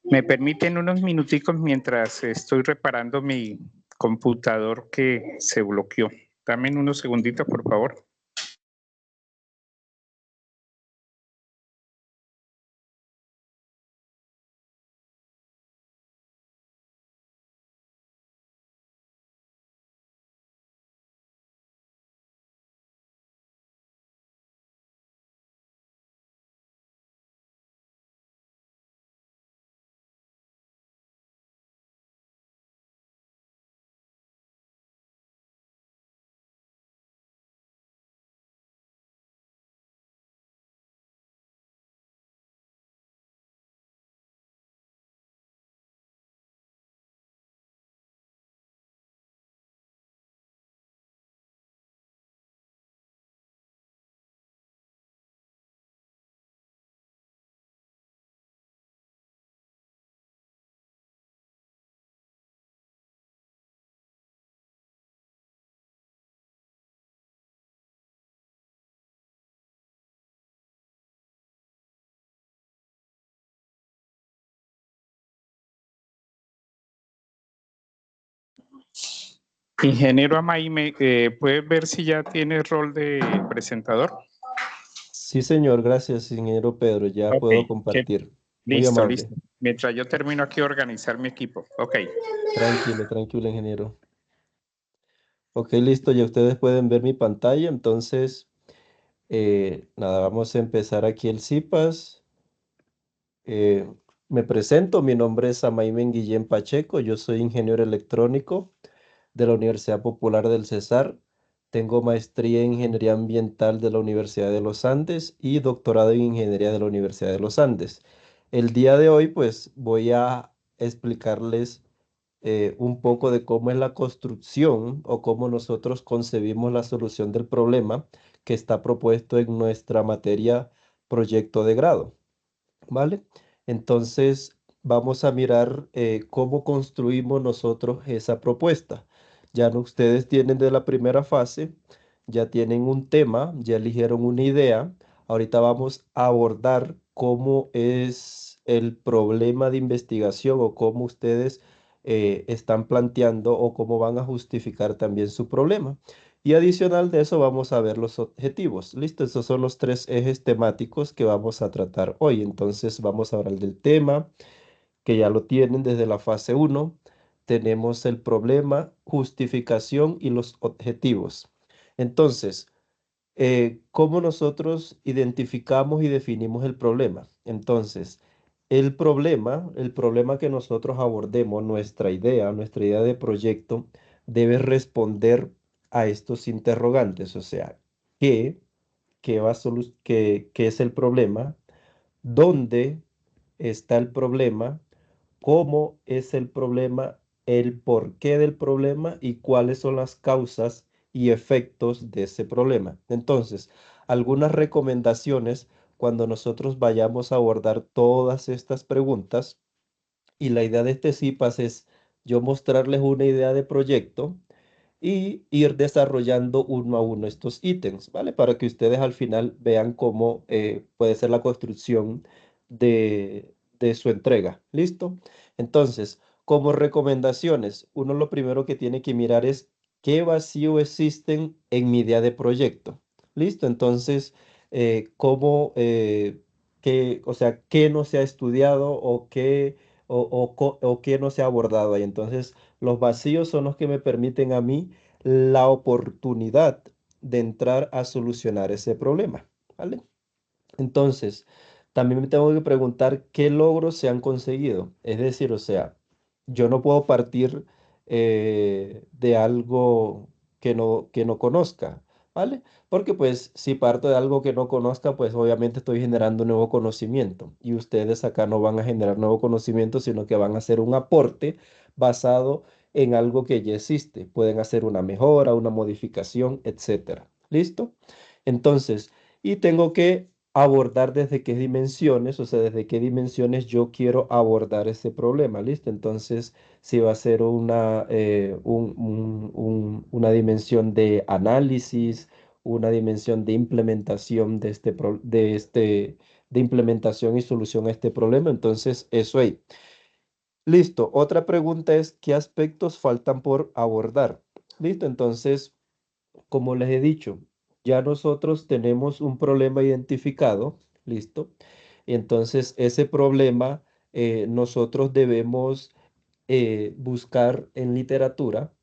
¿Me permiten unos minuticos mientras estoy reparando mi computador que se bloqueó? Dame unos segunditos, por favor. Ingeniero Amay, ¿puedes ver si ya tiene rol de presentador? Sí, señor, gracias, ingeniero Pedro. Ya Ok, puedo compartir. Muy listo, amable. listo. Mientras yo termino aquí de organizar mi equipo. Ok. Tranquilo, tranquilo, ingeniero. Ok, listo, ya ustedes pueden ver mi pantalla. Entonces, nada, vamos a empezar aquí el CIPAS. Eh, Me presento, mi nombre es Amaimen Guillén Pacheco, yo soy ingeniero electrónico de la Universidad Popular del Cesar. Tengo maestría en Ingeniería Ambiental de la Universidad de los Andes y doctorado en Ingeniería de la Universidad de los Andes. El día de hoy, pues, voy a explicarles un poco de cómo es la construcción o cómo nosotros concebimos la solución del problema que está propuesto en nuestra materia proyecto de grado. ¿Vale? Entonces, vamos a mirar cómo construimos nosotros esa propuesta. Ya no, ustedes tienen de la primera fase, ya tienen un tema, ya eligieron una idea. Ahorita vamos a abordar cómo es el problema de investigación o cómo ustedes están planteando o cómo van a justificar también su problema. Y adicional de eso vamos a ver los objetivos. Listo, esos son los tres ejes temáticos que vamos a tratar hoy. Entonces vamos a hablar del tema, que ya lo tienen desde la fase uno. Tenemos el problema, justificación y los objetivos. Entonces, ¿cómo nosotros identificamos y definimos el problema? Entonces, el problema que nosotros abordemos, nuestra idea de proyecto, debe responder a estos interrogantes, o sea, ¿qué, qué es el problema? ¿Dónde está el problema? ¿Cómo es el problema? ¿El porqué del problema? ¿Y cuáles son las causas y efectos de ese problema? Entonces, algunas recomendaciones cuando nosotros vayamos a abordar todas estas preguntas. Y la idea de este CIPAS es yo mostrarles una idea de proyecto y ir desarrollando uno a uno estos ítems, ¿vale? Para que ustedes al final vean cómo puede ser la construcción de su entrega. ¿Listo? Entonces, como recomendaciones, uno lo primero que tiene que mirar es qué vacío existen en mi idea de proyecto. ¿Listo? Entonces, cómo, o sea, qué no se ha estudiado o qué, o qué no se ha abordado ahí. Entonces, los vacíos son los que me permiten a mí la oportunidad de entrar a solucionar ese problema, ¿vale? Entonces, también me tengo que preguntar qué logros se han conseguido. Es decir, o sea, yo no puedo partir de algo que no conozca, ¿vale? Porque pues si parto de algo que no conozca, pues obviamente estoy generando nuevo conocimiento. Y ustedes acá no van a generar nuevo conocimiento, sino que van a hacer un aporte basado en algo que ya existe. Pueden hacer una mejora, una modificación, etcétera. ¿Listo? Entonces, y tengo que abordar desde qué dimensiones, o sea, desde qué dimensiones yo quiero abordar ese problema, ¿listo? Entonces, si va a ser una dimensión de análisis, una dimensión de implementación de de implementación y solución a este problema, entonces eso ahí. Listo. Otra pregunta es, ¿qué aspectos faltan por abordar? Listo. Entonces, como les he dicho, ya nosotros tenemos un problema identificado. Listo. Y entonces, ese problema nosotros debemos buscar en literatura,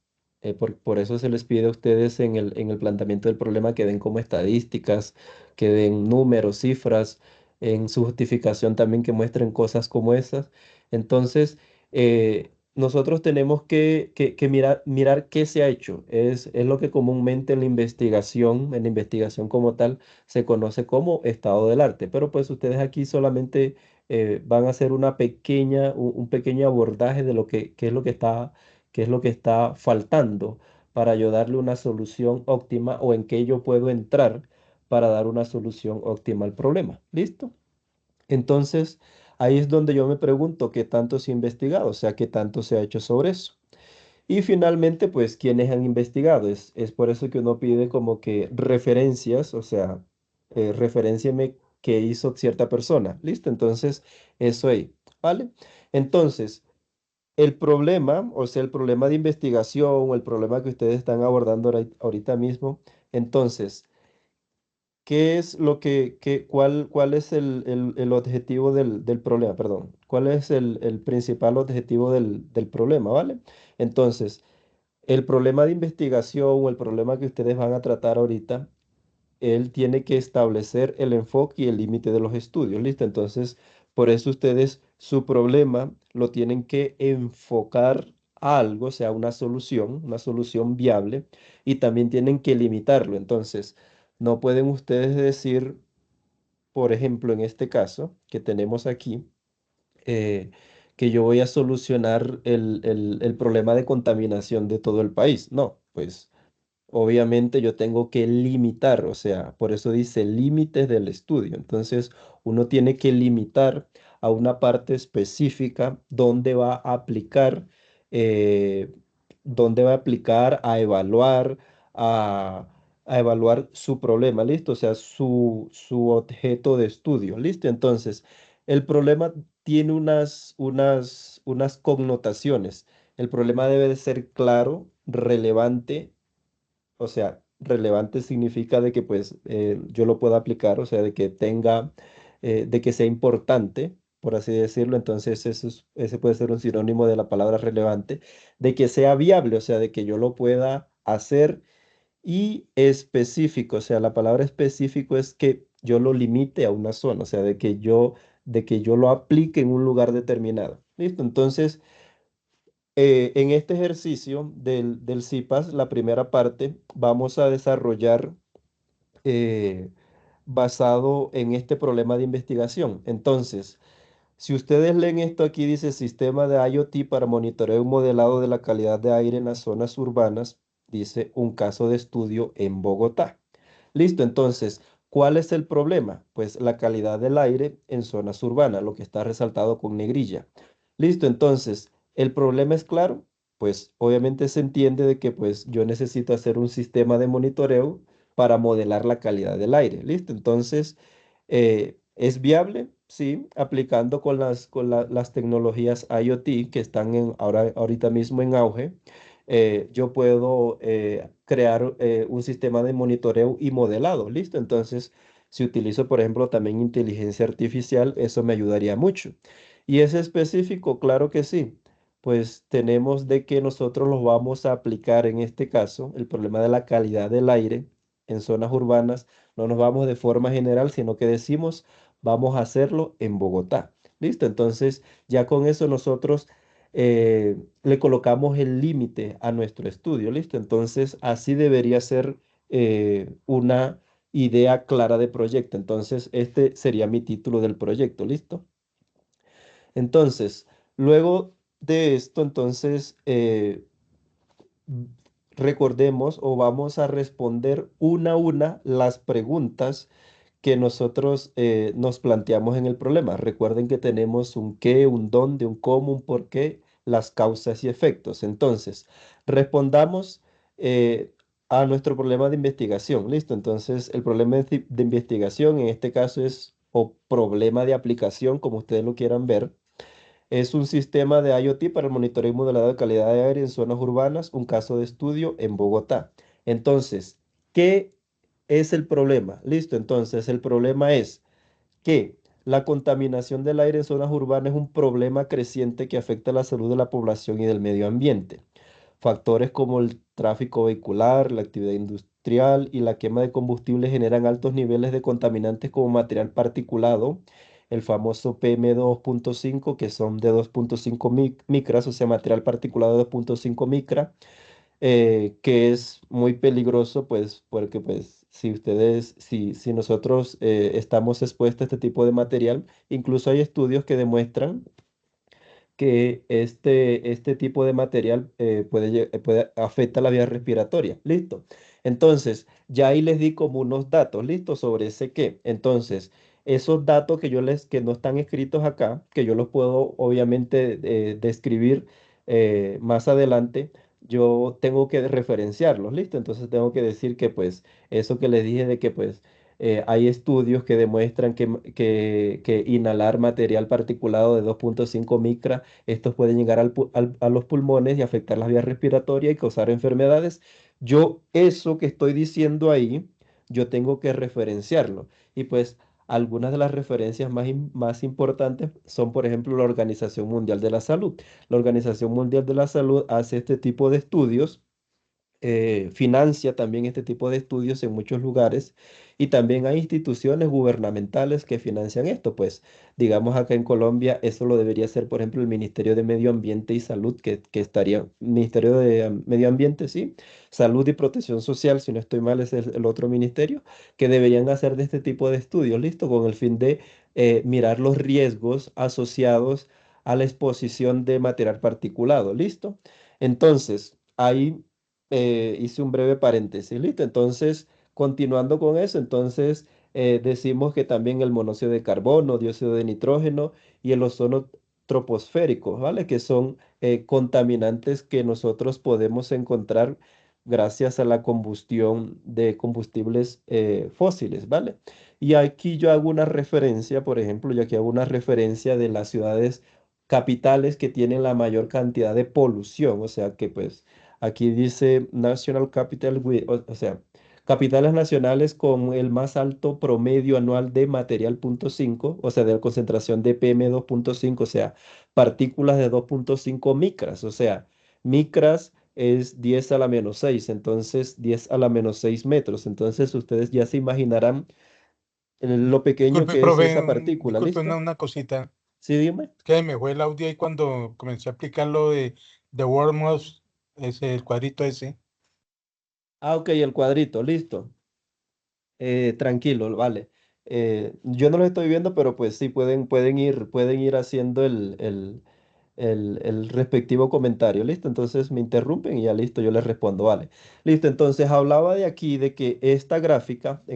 por eso se les pide a ustedes en el planteamiento del problema que den como estadísticas, que den números, cifras, en su justificación también que muestren cosas como esas. Entonces, nosotros tenemos que mirar qué se ha hecho. Es lo que comúnmente en la investigación como tal, se conoce como estado del arte. Pero pues ustedes aquí solamente van a hacer un pequeño abordaje de lo qué es lo que está faltando para yo darle una solución óptima o en qué yo puedo entrar para dar una solución óptima al problema. ¿Listo? Entonces, ahí es donde yo me pregunto qué tanto se ha investigado, o sea, qué tanto se ha hecho sobre eso. Y finalmente, pues, ¿quiénes han investigado? Es por eso que uno pide como que referencias, o sea, referénciame qué hizo cierta persona. ¿Listo? Entonces, eso ahí, ¿vale? Entonces, el problema, o sea, el problema de investigación o el problema que ustedes están abordando ahorita mismo, entonces, ¿qué es lo cuál es el objetivo del problema? Perdón, ¿cuál es el principal objetivo del problema? ¿Vale? Entonces, el problema de investigación o el problema que ustedes van a tratar ahorita, él tiene que establecer el enfoque y el límite de los estudios, ¿listo? Entonces, por eso ustedes su problema lo tienen que enfocar a algo, o sea, una solución viable, y también tienen que limitarlo. Entonces, no pueden ustedes decir, por ejemplo, en este caso que tenemos aquí, eh, que yo voy a solucionar el problema de contaminación de todo el país. No, pues obviamente yo tengo que limitar, o sea, por eso dice límites del estudio. Entonces, uno tiene que limitar a una parte específica eh, donde va a aplicar, a, a evaluar su problema, ¿listo? O sea, su objeto de estudio, ¿listo? Entonces, el problema tiene unas connotaciones. El problema debe de ser claro, relevante, o sea, relevante significa de que pues yo lo pueda aplicar, o sea, de que tenga, de que sea importante, por así decirlo. Entonces ese puede ser un sinónimo de la palabra relevante, de que sea viable, o sea, de que yo lo pueda hacer, y específico, o sea, la palabra específico es que yo lo limite a una zona, o sea, de que yo lo aplique en un lugar determinado. ¿Listo? Entonces, en este ejercicio del CIPAS, la primera parte, vamos a desarrollar eh, basado en este problema de investigación. Entonces, si ustedes leen esto aquí, dice sistema de IoT para monitoreo y modelado de la calidad de aire en las zonas urbanas, dice un caso de estudio en Bogotá. Listo, entonces, ¿cuál es el problema? Pues la calidad del aire en zonas urbanas, lo que está resaltado con negrilla. Listo, entonces, ¿el problema es claro? Pues obviamente se entiende de que pues yo necesito hacer un sistema de monitoreo para modelar la calidad del aire. Listo, entonces, ¿es viable? Sí, aplicando las tecnologías IoT que están ahorita mismo en auge. Yo puedo crear un sistema de monitoreo y modelado. Listo, entonces, si utilizo, por ejemplo, también inteligencia artificial, eso me ayudaría mucho. ¿Y es específico? Claro que sí. Pues tenemos de que nosotros los vamos a aplicar en este caso, el problema de la calidad del aire en zonas urbanas. No nos vamos de forma general, sino que decimos, vamos a hacerlo en Bogotá. Listo, entonces ya con eso nosotros le colocamos el límite a nuestro estudio. Listo, entonces así debería ser una idea clara de proyecto. Entonces, este sería mi título del proyecto. ¿Listo? Entonces, luego de esto, entonces, mm, recordemos o vamos a responder una a una las preguntas que nosotros nos planteamos en el problema. Recuerden que tenemos un qué, un dónde, un cómo, un por qué, las causas y efectos. Entonces, respondamos a nuestro problema de investigación. ¿Listo? Entonces, el problema de investigación en este caso es, o problema de aplicación, como ustedes lo quieran ver, Es un sistema de IoT para el monitoreo y modelado de calidad de aire en zonas urbanas, un caso de estudio en Bogotá. Entonces, ¿qué es el problema? Listo, entonces el problema es que la contaminación del aire en zonas urbanas es un problema creciente que afecta la salud de la población y del medio ambiente. Factores como el tráfico vehicular, la actividad industrial y la quema de combustible generan altos niveles de contaminantes como material particulado, el famoso PM2.5, que son de 2.5 micras, o sea, material particulado de 2.5 micra, que es muy peligroso, pues, porque, pues, si nosotros estamos expuestos a este tipo de material, incluso hay estudios que demuestran que este tipo de material puede afectar la vía respiratoria. Listo. Entonces, ya ahí les di como unos datos, listo, sobre ese qué. Entonces, esos datos que no están escritos acá, que yo los puedo obviamente describir más adelante, yo tengo que referenciarlos, listo. Entonces tengo que decir que pues eso que les dije de que pues hay estudios que demuestran que inhalar material particulado de 2.5 micra, estos pueden llegar a los pulmones y afectar las vías respiratorias y causar enfermedades. Yo eso que estoy diciendo ahí, yo tengo que referenciarlo. Y pues algunas de las referencias más importantes son, por ejemplo, la Organización Mundial de la Salud. La Organización Mundial de la Salud hace este tipo de estudios, financia también este tipo de estudios en muchos lugares, y también hay instituciones gubernamentales que financian esto. Pues digamos acá en Colombia eso lo debería hacer, por ejemplo, el Ministerio de Medio Ambiente y Salud, que estaría, Ministerio de Medio Ambiente, sí, Salud y Protección Social, si no estoy mal, es el otro ministerio, que deberían hacer de este tipo de estudios, listo, con el fin de mirar los riesgos asociados a la exposición de material particulado, listo. Entonces, ahí hice un breve paréntesis, ¿listo? Entonces, continuando con eso, entonces decimos que también el monóxido de carbono, dióxido de nitrógeno y el ozono troposférico, ¿vale? Que son contaminantes que nosotros podemos encontrar gracias a la combustión de combustibles fósiles, ¿vale? Y aquí yo hago una referencia, por ejemplo, yo aquí hago una referencia de las ciudades capitales que tienen la mayor cantidad de polución, o sea que pues aquí dice National Capital, o sea, capitales nacionales con el más alto promedio anual de material punto 5, o sea, de la concentración de PM2.5, o sea, partículas de 2.5 micras, o sea, micras es 10 a la menos 6, entonces 10 a la menos 6 metros. Entonces ustedes ya se imaginarán lo pequeño Disculpe, que es profe, esa partícula, disculpe ¿listo? una cosita. Sí, dime. Que me fue el audio ahí cuando comencé a aplicar lo de Wormhouse, ese, el cuadrito ese. Ah, ok, el cuadrito, listo. Tranquilo, vale. Yo no lo estoy viendo, pero pues sí, pueden ir haciendo el respectivo comentario, ¿listo? Entonces me interrumpen y ya listo, yo les respondo, vale. Listo, entonces hablaba de aquí de que en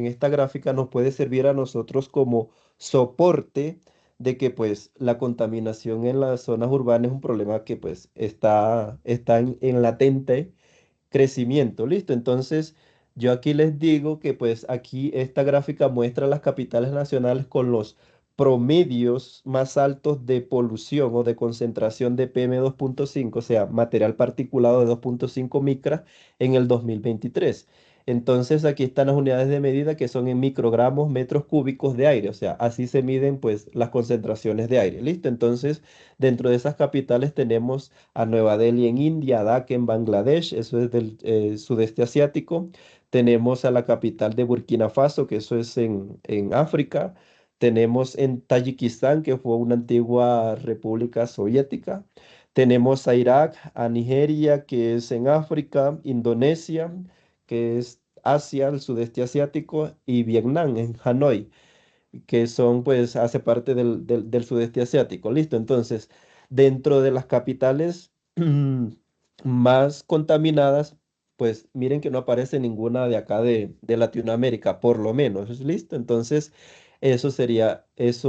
esta gráfica nos puede servir a nosotros como soporte de que pues la contaminación en las zonas urbanas es un problema que pues está en latente crecimiento, ¿listo? Entonces, yo aquí les digo que pues aquí esta gráfica muestra las capitales nacionales con los promedios más altos de polución o de concentración de PM2.5, o sea, material particulado de 2.5 micras en el 2023. Entonces, aquí están las unidades de medida que son en microgramos, metros cúbicos de aire, o sea, así se miden pues las concentraciones de aire, ¿listo? Entonces, dentro de esas capitales tenemos a Nueva Delhi en India, a Dhaka en Bangladesh, eso es del sudeste asiático. Tenemos a la capital de Burkina Faso, que eso es en África. Tenemos en Tayikistán, que fue una antigua república soviética. Tenemos a Irak, a Nigeria, que es en África, Indonesia, que es Asia, el sudeste asiático, y Vietnam, en Hanoi, que son, pues, hace parte del sudeste asiático. Listo, entonces, dentro de las capitales más contaminadas, pues miren que no aparece ninguna de acá de Latinoamérica, por lo menos, ¿listo? Entonces, eso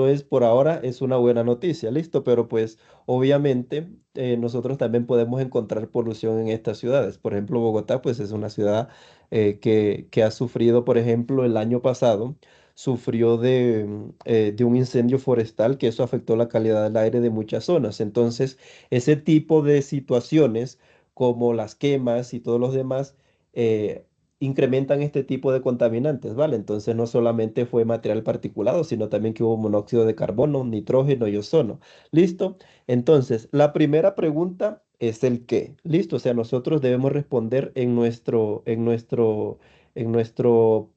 es por ahora, es una buena noticia, ¿listo? Pero pues, obviamente, nosotros también podemos encontrar polución en estas ciudades. Por ejemplo, Bogotá, pues es una ciudad que ha sufrido, por ejemplo, el año pasado sufrió de un incendio forestal, que eso afectó la calidad del aire de muchas zonas. Entonces, ese tipo de situaciones, como las quemas y todos los demás, eh, incrementan este tipo de contaminantes, ¿vale? Entonces, no solamente fue material particulado, sino también que hubo monóxido de carbono, nitrógeno y ozono. ¿Listo? Entonces, la primera pregunta es el qué. ¿Listo? O sea, nosotros debemos responder en nuestro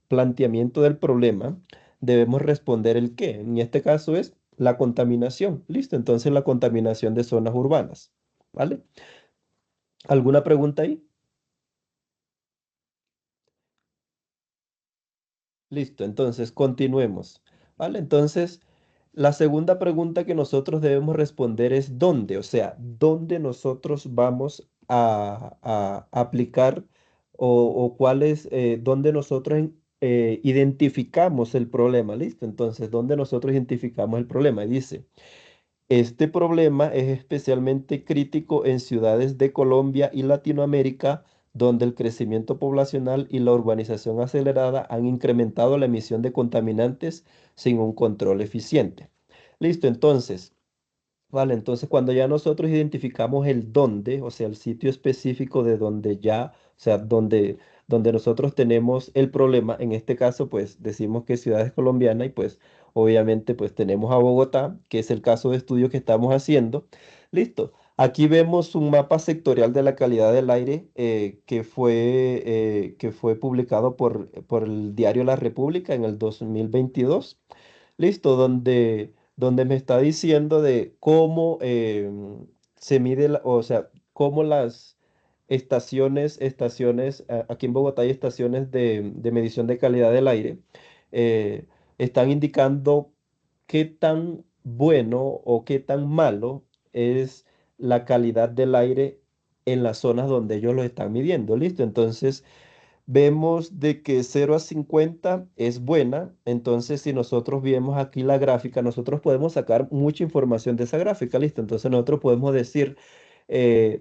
planteamiento del problema, debemos responder el qué. En este caso es la contaminación. ¿Listo? Entonces, la contaminación de zonas urbanas. ¿Vale? ¿Alguna pregunta ahí? Listo, entonces continuemos. ¿Vale? Entonces, la segunda pregunta que nosotros debemos responder es ¿dónde? O sea, ¿dónde nosotros vamos a aplicar o cuál es, dónde nosotros identificamos el problema? ¿Listo? Entonces, ¿dónde nosotros identificamos el problema? Y dice, este problema es especialmente crítico en ciudades de Colombia y Latinoamérica, donde el crecimiento poblacional y la urbanización acelerada han incrementado la emisión de contaminantes sin un control eficiente. Listo, entonces, vale, entonces cuando ya nosotros identificamos el dónde, o sea, el sitio específico de donde ya, o sea, donde nosotros tenemos el problema, en este caso, pues decimos que ciudad es colombiana y pues obviamente pues tenemos a Bogotá, que es el caso de estudio que estamos haciendo. Listo. Aquí vemos un mapa sectorial de la calidad del aire que fue publicado por el diario La República en el 2022. Listo, donde me está diciendo de cómo se mide, o sea, cómo las estaciones, aquí en Bogotá hay estaciones de medición de calidad del aire, eh, están indicando qué tan bueno o qué tan malo es la calidad del aire en las zonas donde ellos lo están midiendo. Listo, entonces vemos de que 0 a 50 es buena, entonces si nosotros vemos aquí la gráfica, nosotros podemos sacar mucha información de esa gráfica, listo, entonces nosotros podemos decir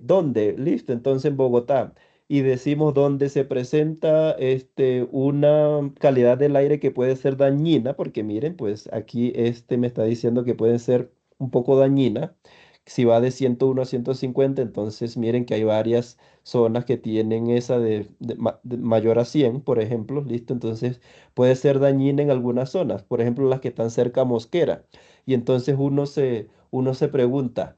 dónde, listo, entonces en Bogotá, y decimos dónde se presenta una calidad del aire que puede ser dañina, porque miren, pues aquí me está diciendo que puede ser un poco dañina. Si va de 101 a 150, entonces miren que hay varias zonas que tienen esa de mayor a 100, por ejemplo, listo, entonces puede ser dañina en algunas zonas, por ejemplo, las que están cerca a Mosquera, y entonces uno se pregunta,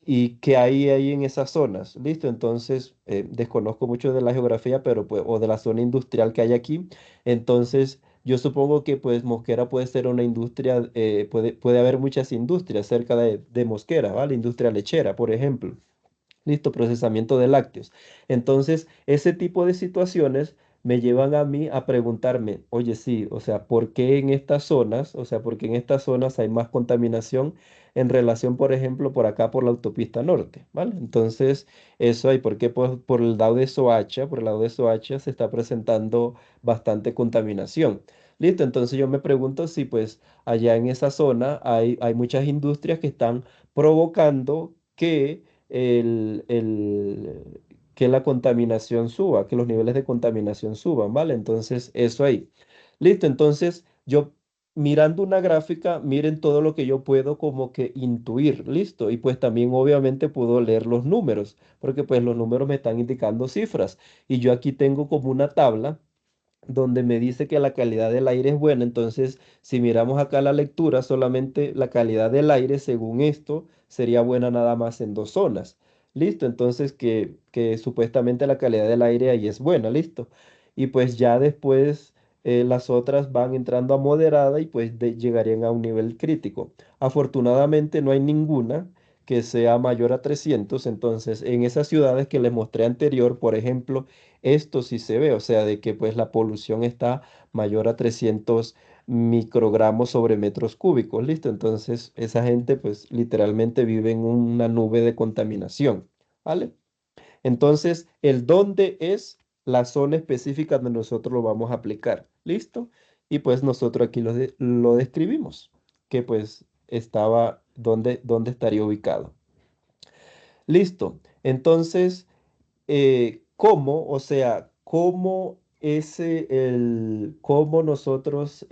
¿y qué hay ahí en esas zonas? Listo, entonces desconozco mucho de la geografía, pero pues, o de la zona industrial que hay aquí, entonces yo supongo que pues Mosquera puede ser una industria, puede haber muchas industrias cerca de Mosquera, ¿vale? Industria lechera, por ejemplo. Listo, procesamiento de lácteos. Entonces, ese tipo de situaciones me llevan a mí a preguntarme, oye, sí, o sea, ¿por qué en estas zonas, o sea, por qué en estas zonas hay más contaminación en relación, por ejemplo, por acá por la autopista norte, ¿vale? Entonces, eso hay, ¿por qué por el lado de Soacha, por el lado de Soacha se está presentando bastante contaminación? Listo, entonces yo me pregunto si pues allá en esa zona hay muchas industrias que están provocando que la contaminación suba, que los niveles de contaminación suban, ¿vale? Entonces, eso ahí. Listo, entonces yo mirando una gráfica, miren todo lo que yo puedo como que intuir, listo. Y pues también obviamente puedo leer los números, porque pues los números me están indicando cifras. Y yo aquí tengo como una tabla donde me dice que la calidad del aire es buena. Entonces, si miramos acá la lectura, solamente la calidad del aire, según esto, sería buena nada más en 2 zonas. Listo, entonces que supuestamente la calidad del aire ahí es buena, listo. Y pues ya después las otras van entrando a moderada y pues llegarían a un nivel crítico. Afortunadamente no hay ninguna que sea mayor a 300. Entonces en esas ciudades que les mostré anterior, por ejemplo, esto sí se ve, o sea, de que pues la polución está mayor a 300 microgramos sobre metros cúbicos, ¿listo? Entonces esa gente pues literalmente vive en una nube de contaminación, ¿vale? Entonces el dónde es la zona específica donde nosotros lo vamos a aplicar, ¿listo? Y pues nosotros aquí lo describimos, que pues estaba, dónde estaría ubicado. Listo. Entonces cómo, o sea, cómo nosotros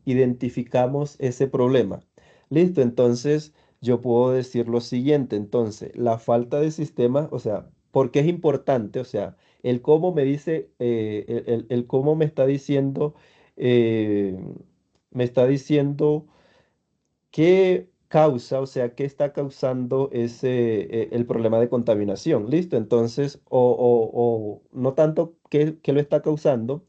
identificamos ese problema. Listo, entonces yo puedo decir lo siguiente, entonces, la falta de sistemas, o sea, ¿por qué es importante? O sea, el cómo me dice, el cómo eh, me está diciendo qué causa, o sea, qué está causando el problema de contaminación. ¿Listo? Entonces, o no tanto qué lo está causando,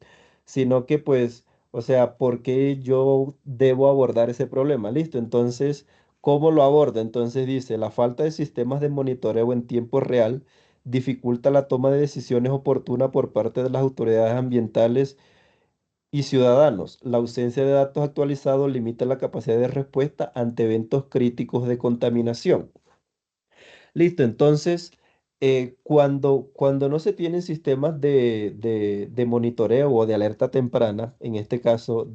sino que pues, o sea, por qué yo debo abordar ese problema. ¿Listo? Entonces, ¿cómo lo aborda? Entonces dice, la falta de sistemas de monitoreo en tiempo real dificulta la toma de decisiones oportunas por parte de las autoridades ambientales y ciudadanos. La ausencia de datos actualizados limita la capacidad de respuesta ante eventos críticos de contaminación. Listo, entonces, cuando no se tienen sistemas de monitoreo o de alerta temprana, en este caso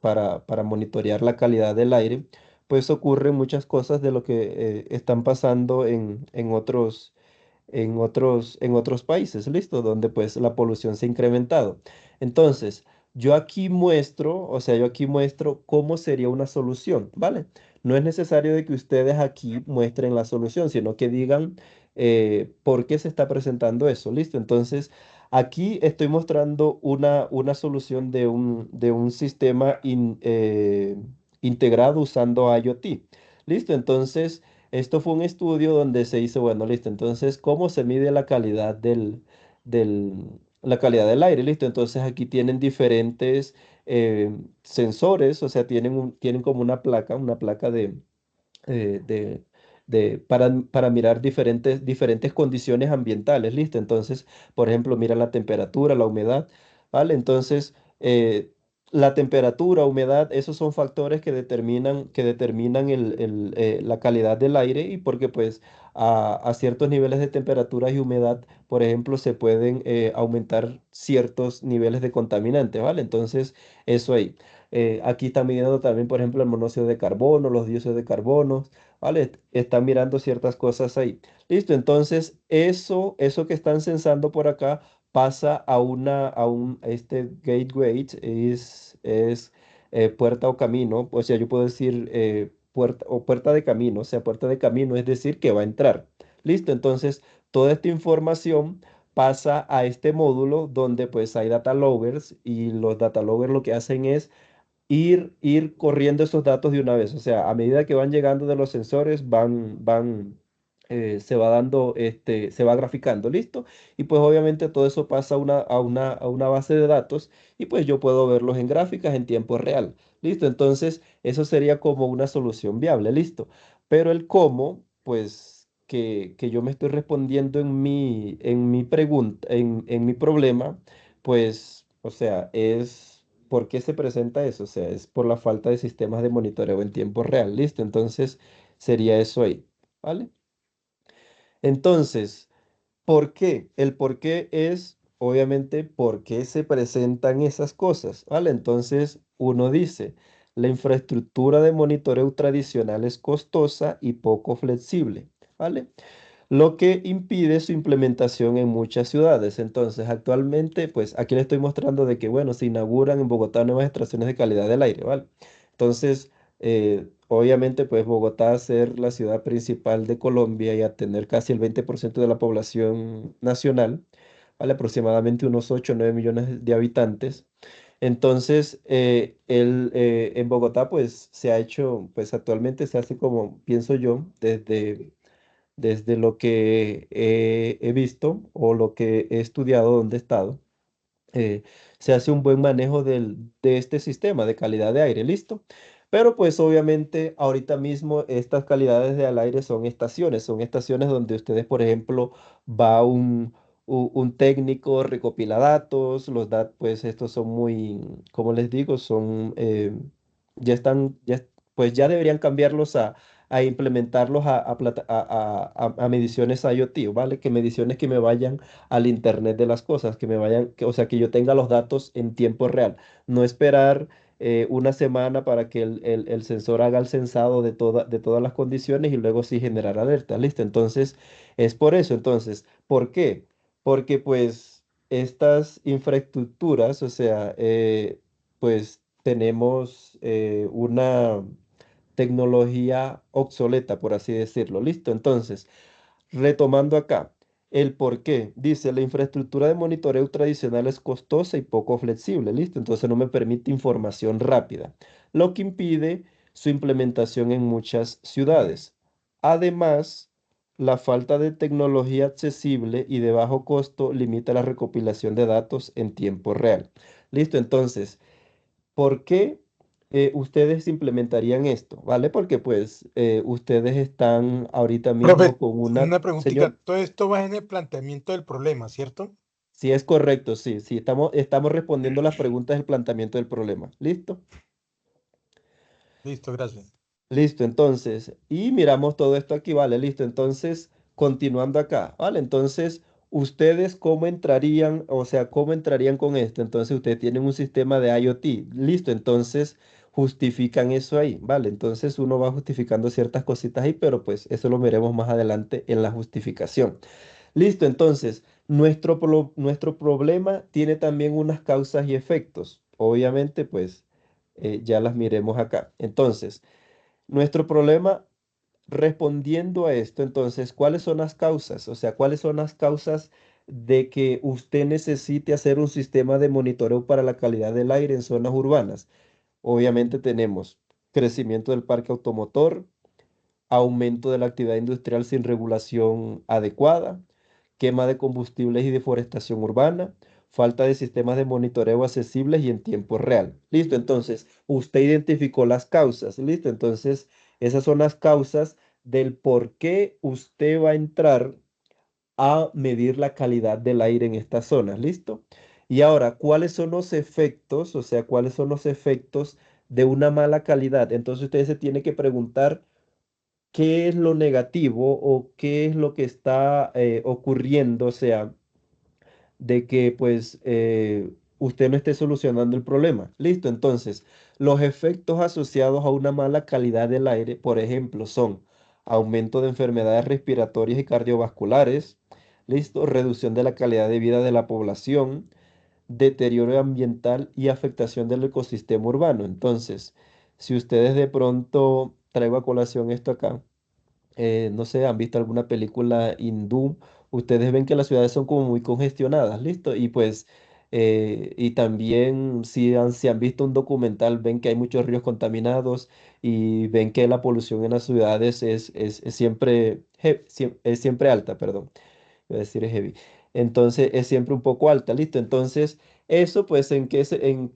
para monitorear la calidad del aire, pues ocurren muchas cosas de lo que están pasando en otros países, ¿listo? Donde pues la polución se ha incrementado. Entonces, yo aquí muestro cómo sería una solución, ¿vale? No es necesario de que ustedes aquí muestren la solución, sino que digan por qué se está presentando eso, ¿listo? Entonces, aquí estoy mostrando una solución de un sistema integrado usando IoT, ¿listo? Entonces, esto fue un estudio donde se hizo, bueno, listo, entonces, ¿cómo se mide del, la calidad del aire? Listo, entonces aquí tienen diferentes sensores, o sea, tienen como una placa eh, de, para mirar diferentes condiciones ambientales, ¿listo? Entonces, por ejemplo, mira la temperatura, la humedad, ¿vale? Entonces, la temperatura, humedad, esos son factores que determinan la calidad del aire y porque pues a ciertos niveles de temperatura y humedad, por ejemplo, se pueden aumentar ciertos niveles de contaminantes, ¿vale? Entonces, eso ahí. Aquí está midiendo también, por ejemplo, el monóxido de carbono, los dióxidos de carbono, ¿vale? Están mirando ciertas cosas ahí. Listo, entonces eso que están censando por acá pasa este gateway, es puerta o camino, o sea, yo puedo decir puerta o puerta de camino, o sea, puerta de camino es decir que va a entrar. Listo, entonces toda esta información pasa a este módulo donde pues hay data loggers y los data loggers lo que hacen es ir corriendo esos datos de una vez. O sea, a medida que van llegando de los sensores, se va graficando, ¿listo? Y pues obviamente todo eso pasa a una base de datos y pues yo puedo verlos en gráficas en tiempo real, ¿listo? Entonces, eso sería como una solución viable, ¿listo? Pero el cómo, pues, que yo me estoy respondiendo en mi pregunta, en mi problema, pues, o sea, ¿por qué se presenta eso? O sea, es por la falta de sistemas de monitoreo en tiempo real. Listo, entonces sería eso ahí, ¿vale? Entonces, ¿por qué? El por qué es, obviamente, por qué se presentan esas cosas, ¿vale? Entonces, uno dice, la infraestructura de monitoreo tradicional es costosa y poco flexible, ¿vale? Lo que impide su implementación en muchas ciudades. Entonces, actualmente, pues aquí le estoy mostrando de que, bueno, se inauguran en Bogotá nuevas estaciones de calidad del aire, ¿vale? Entonces, obviamente, pues Bogotá a ser la ciudad principal de Colombia y a tener casi el 20% de la población nacional, ¿vale? Aproximadamente unos 8 o 9 millones de habitantes. Entonces, en Bogotá, pues se ha hecho, pues actualmente se hace como, pienso yo, desde lo que he visto o lo que he estudiado donde he estado, eh, se hace un buen manejo de este sistema de calidad de aire, ¿listo? Pero pues obviamente ahorita mismo estas calidades del aire son estaciones donde ustedes, por ejemplo, va un técnico, recopila datos, los datos, pues estos son muy, como les digo, ya están, pues ya deberían cambiarlos a implementarlos a mediciones IoT, ¿vale? Que mediciones que me vayan al Internet de las cosas, que me vayan, o sea, que yo tenga los datos en tiempo real, no esperar una semana para que el sensor haga el censado de todas las condiciones y luego sí generar alerta, ¿listo? Entonces, es por eso, entonces, ¿por qué? Porque pues estas infraestructuras, o sea, pues tenemos una tecnología obsoleta, por así decirlo. Listo, entonces, retomando acá, el por qué. Dice, la infraestructura de monitoreo tradicional es costosa y poco flexible. Listo, entonces no me permite información rápida, lo que impide su implementación en muchas ciudades. Además, la falta de tecnología accesible y de bajo costo limita la recopilación de datos en tiempo real. Listo, entonces, ¿por qué ustedes implementarían esto? ¿Vale? Porque pues ustedes están ahorita mismo Profe, con una... una Señor, preguntita. Todo esto va en el planteamiento del problema, ¿cierto? si es correcto, sí, sí, estamos respondiendo las preguntas del planteamiento del problema. ¿Listo? Listo, gracias. Listo, entonces, y miramos todo esto aquí, vale, listo, entonces, continuando acá, vale, entonces, ustedes cómo entrarían, o sea, cómo entrarían con esto, entonces, ustedes tienen un sistema de IoT, listo, entonces, justifican eso ahí, vale, entonces, uno va justificando ciertas cositas ahí, pero pues, eso lo veremos más adelante en la justificación. Listo, entonces, nuestro problema tiene también unas causas y efectos, obviamente, pues, ya las miremos acá, entonces, nuestro problema, respondiendo a esto, entonces, ¿cuáles son las causas? O sea, ¿cuáles son las causas de que usted necesite hacer un sistema de monitoreo para la calidad del aire en zonas urbanas? Obviamente tenemos crecimiento del parque automotor, aumento de la actividad industrial sin regulación adecuada, quema de combustibles y deforestación urbana, falta de sistemas de monitoreo accesibles y en tiempo real. Listo, entonces usted identificó las causas. Listo, entonces esas son las causas del por qué usted va a entrar a medir la calidad del aire en estas zonas. ¿Listo? Y ahora, ¿cuáles son los efectos? O sea, ¿cuáles son los efectos de una mala calidad? Entonces usted se tiene que preguntar qué es lo negativo o qué es lo que está ocurriendo, o sea, de que pues usted no esté solucionando el problema. Listo, entonces, los efectos asociados a una mala calidad del aire, por ejemplo, son aumento de enfermedades respiratorias y cardiovasculares, listo, reducción de la calidad de vida de la población, deterioro ambiental y afectación del ecosistema urbano. Entonces, si ustedes de pronto traigo a colación esto acá, no sé, han visto alguna película hindú, ustedes ven que las ciudades son como muy congestionadas, ¿listo? Y pues, y también si han visto un documental, ven que hay muchos ríos contaminados y ven que la polución en las ciudades es siempre, es siempre alta, perdón, iba a decir heavy. Entonces es siempre un poco alta, ¿listo? Entonces, eso pues, en, en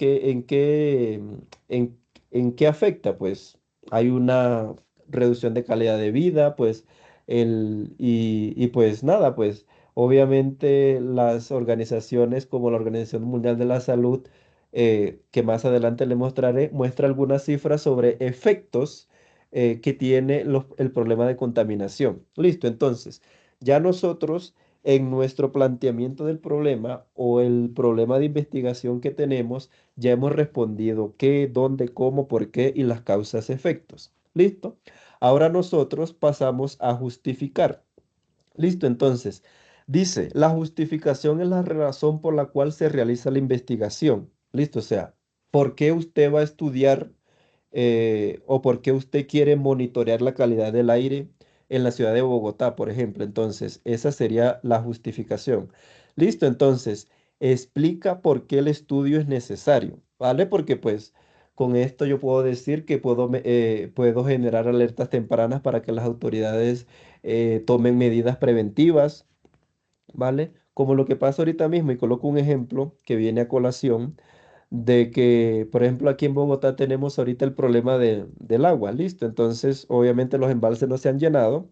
qué afecta? Pues hay una reducción de calidad de vida, pues, y pues nada, pues, obviamente las organizaciones como la Organización Mundial de la Salud, que más adelante le mostraré, muestra algunas cifras sobre efectos que tiene el problema de contaminación. Listo, entonces, ya nosotros en nuestro planteamiento del problema o el problema de investigación que tenemos, ya hemos respondido qué, dónde, cómo, por qué y las causas efectos. ¿Listo? Ahora nosotros pasamos a justificar. ¿Listo? Entonces, dice, la justificación es la razón por la cual se realiza la investigación. ¿Listo? O sea, ¿por qué usted va a estudiar o por qué usted quiere monitorear la calidad del aire en la ciudad de Bogotá, por ejemplo? Entonces, esa sería la justificación. Listo, entonces, explica por qué el estudio es necesario, ¿vale? Porque pues con esto yo puedo decir que puedo generar alertas tempranas para que las autoridades tomen medidas preventivas, ¿vale? Como lo que pasa ahorita mismo, y coloco un ejemplo que viene a colación de que, por ejemplo, aquí en Bogotá tenemos ahorita el problema del agua, listo. Entonces, obviamente los embalses no se han llenado,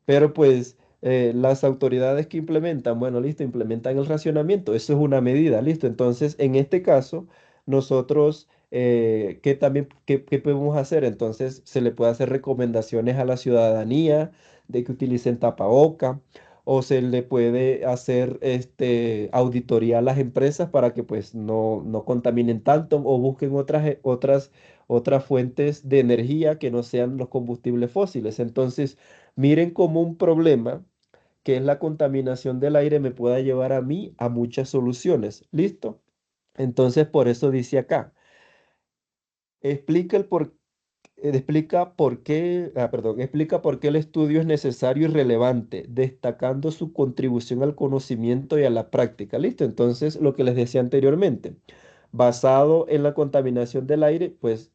pero pues las autoridades que implementan, bueno, listo, implementan el racionamiento. Eso es una medida, listo. Entonces, en este caso, nosotros, ¿qué también, qué podemos hacer? Entonces, se le puede hacer recomendaciones a la ciudadanía de que utilicen tapaboca o se le puede hacer auditoría a las empresas para que pues no contaminen tanto o busquen otras fuentes de energía que no sean los combustibles fósiles. Entonces, miren cómo un problema que es la contaminación del aire me pueda llevar a mí a muchas soluciones. ¿Listo? Entonces, por eso dice acá, explica explica por qué el estudio es necesario y relevante, destacando su contribución al conocimiento y a la práctica. ¿Listo? Entonces, lo que les decía anteriormente, basado en la contaminación del aire, pues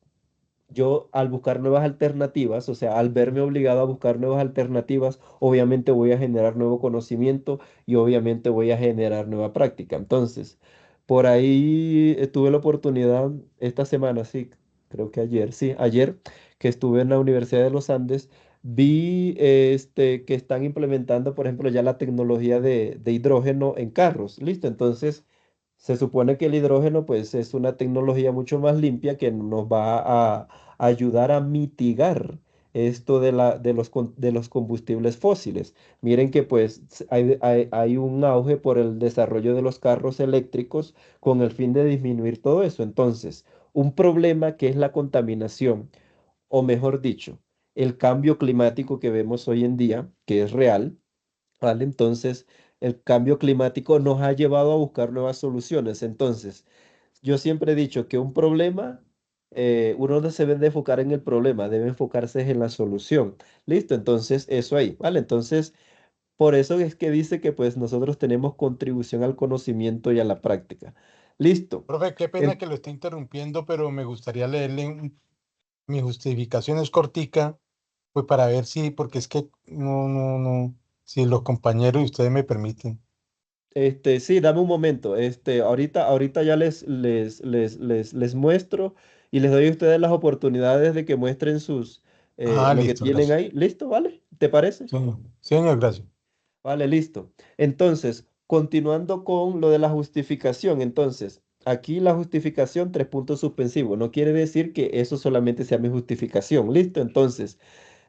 yo al buscar nuevas alternativas, o sea, al verme obligado a buscar nuevas alternativas, obviamente voy a generar nuevo conocimiento y obviamente voy a generar nueva práctica. Entonces, por ahí tuve la oportunidad esta semana, sí, creo que ayer, sí, ayer que estuve en la Universidad de los Andes, vi que están implementando, por ejemplo, ya la tecnología de hidrógeno en carros. ¿Listo? Entonces, se supone que el hidrógeno, pues, es una tecnología mucho más limpia que nos va a ayudar a mitigar esto de los combustibles fósiles. Miren que, pues, hay un auge por el desarrollo de los carros eléctricos con el fin de disminuir todo eso. Entonces, un problema que es la contaminación, o mejor dicho, el cambio climático que vemos hoy en día, que es real. ¿Vale? Entonces, el cambio climático nos ha llevado a buscar nuevas soluciones. Entonces, yo siempre he dicho que un problema, uno no se debe de enfocar en el problema, debe enfocarse en la solución. ¿Listo? Entonces, eso ahí, ¿vale? Entonces, por eso es que dice que pues nosotros tenemos contribución al conocimiento y a la práctica. ¿Listo? Profe, qué pena En- que lo esté interrumpiendo, pero me gustaría leerle mi justificación es cortica, pues para ver si, porque es que no, si los compañeros y ustedes me permiten. sí, dame un momento. Ahorita ya les muestro y les doy a ustedes las oportunidades de que muestren Ah, lo que listo, tienen gracias. ahí. ¿Listo? ¿Vale? ¿Te parece? Señor, señor, gracias. Vale, listo. Entonces, continuando con lo de la justificación. Entonces, aquí la justificación, tres puntos suspensivos. No quiere decir que eso solamente sea mi justificación. ¿Listo? Entonces,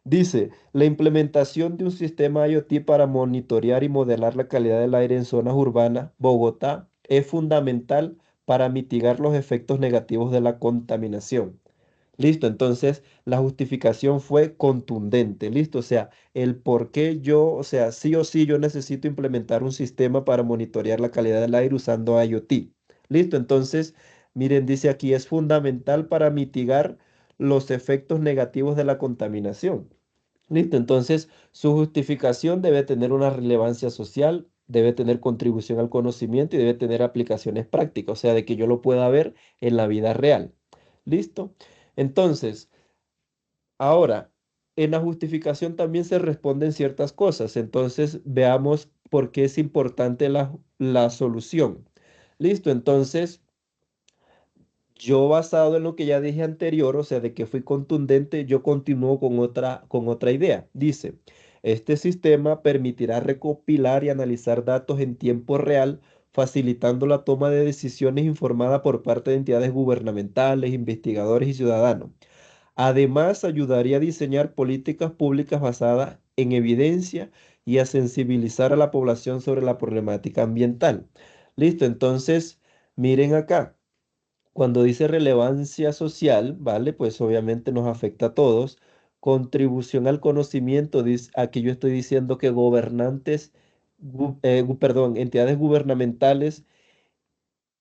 dice, la implementación de un sistema IoT para monitorear y modelar la calidad del aire en zonas urbanas, Bogotá, es fundamental para mitigar los efectos negativos de la contaminación. Listo, entonces la justificación fue contundente, listo, o sea, el por qué yo, o sea, sí o sí yo necesito implementar un sistema para monitorear la calidad del aire usando IoT. Listo, entonces, miren, dice aquí, es fundamental para mitigar los efectos negativos de la contaminación. Listo, entonces su justificación debe tener una relevancia social, debe tener contribución al conocimiento y debe tener aplicaciones prácticas, o sea, de que yo lo pueda ver en la vida real. ¿Listo? Entonces, ahora, en la justificación también se responden ciertas cosas, entonces veamos por qué es importante la solución. ¿Listo? Entonces, yo basado en lo que ya dije anterior, o sea, de que fui contundente, yo continúo con otra idea. Dice, este sistema permitirá recopilar y analizar datos en tiempo real, facilitando la toma de decisiones informada por parte de entidades gubernamentales, investigadores y ciudadanos. Además, ayudaría a diseñar políticas públicas basadas en evidencia y a sensibilizar a la población sobre la problemática ambiental. Listo, entonces, miren acá. Cuando dice relevancia social, ¿vale? Pues obviamente nos afecta a todos. Contribución al conocimiento, aquí yo estoy diciendo que gobernantes, perdón, entidades gubernamentales,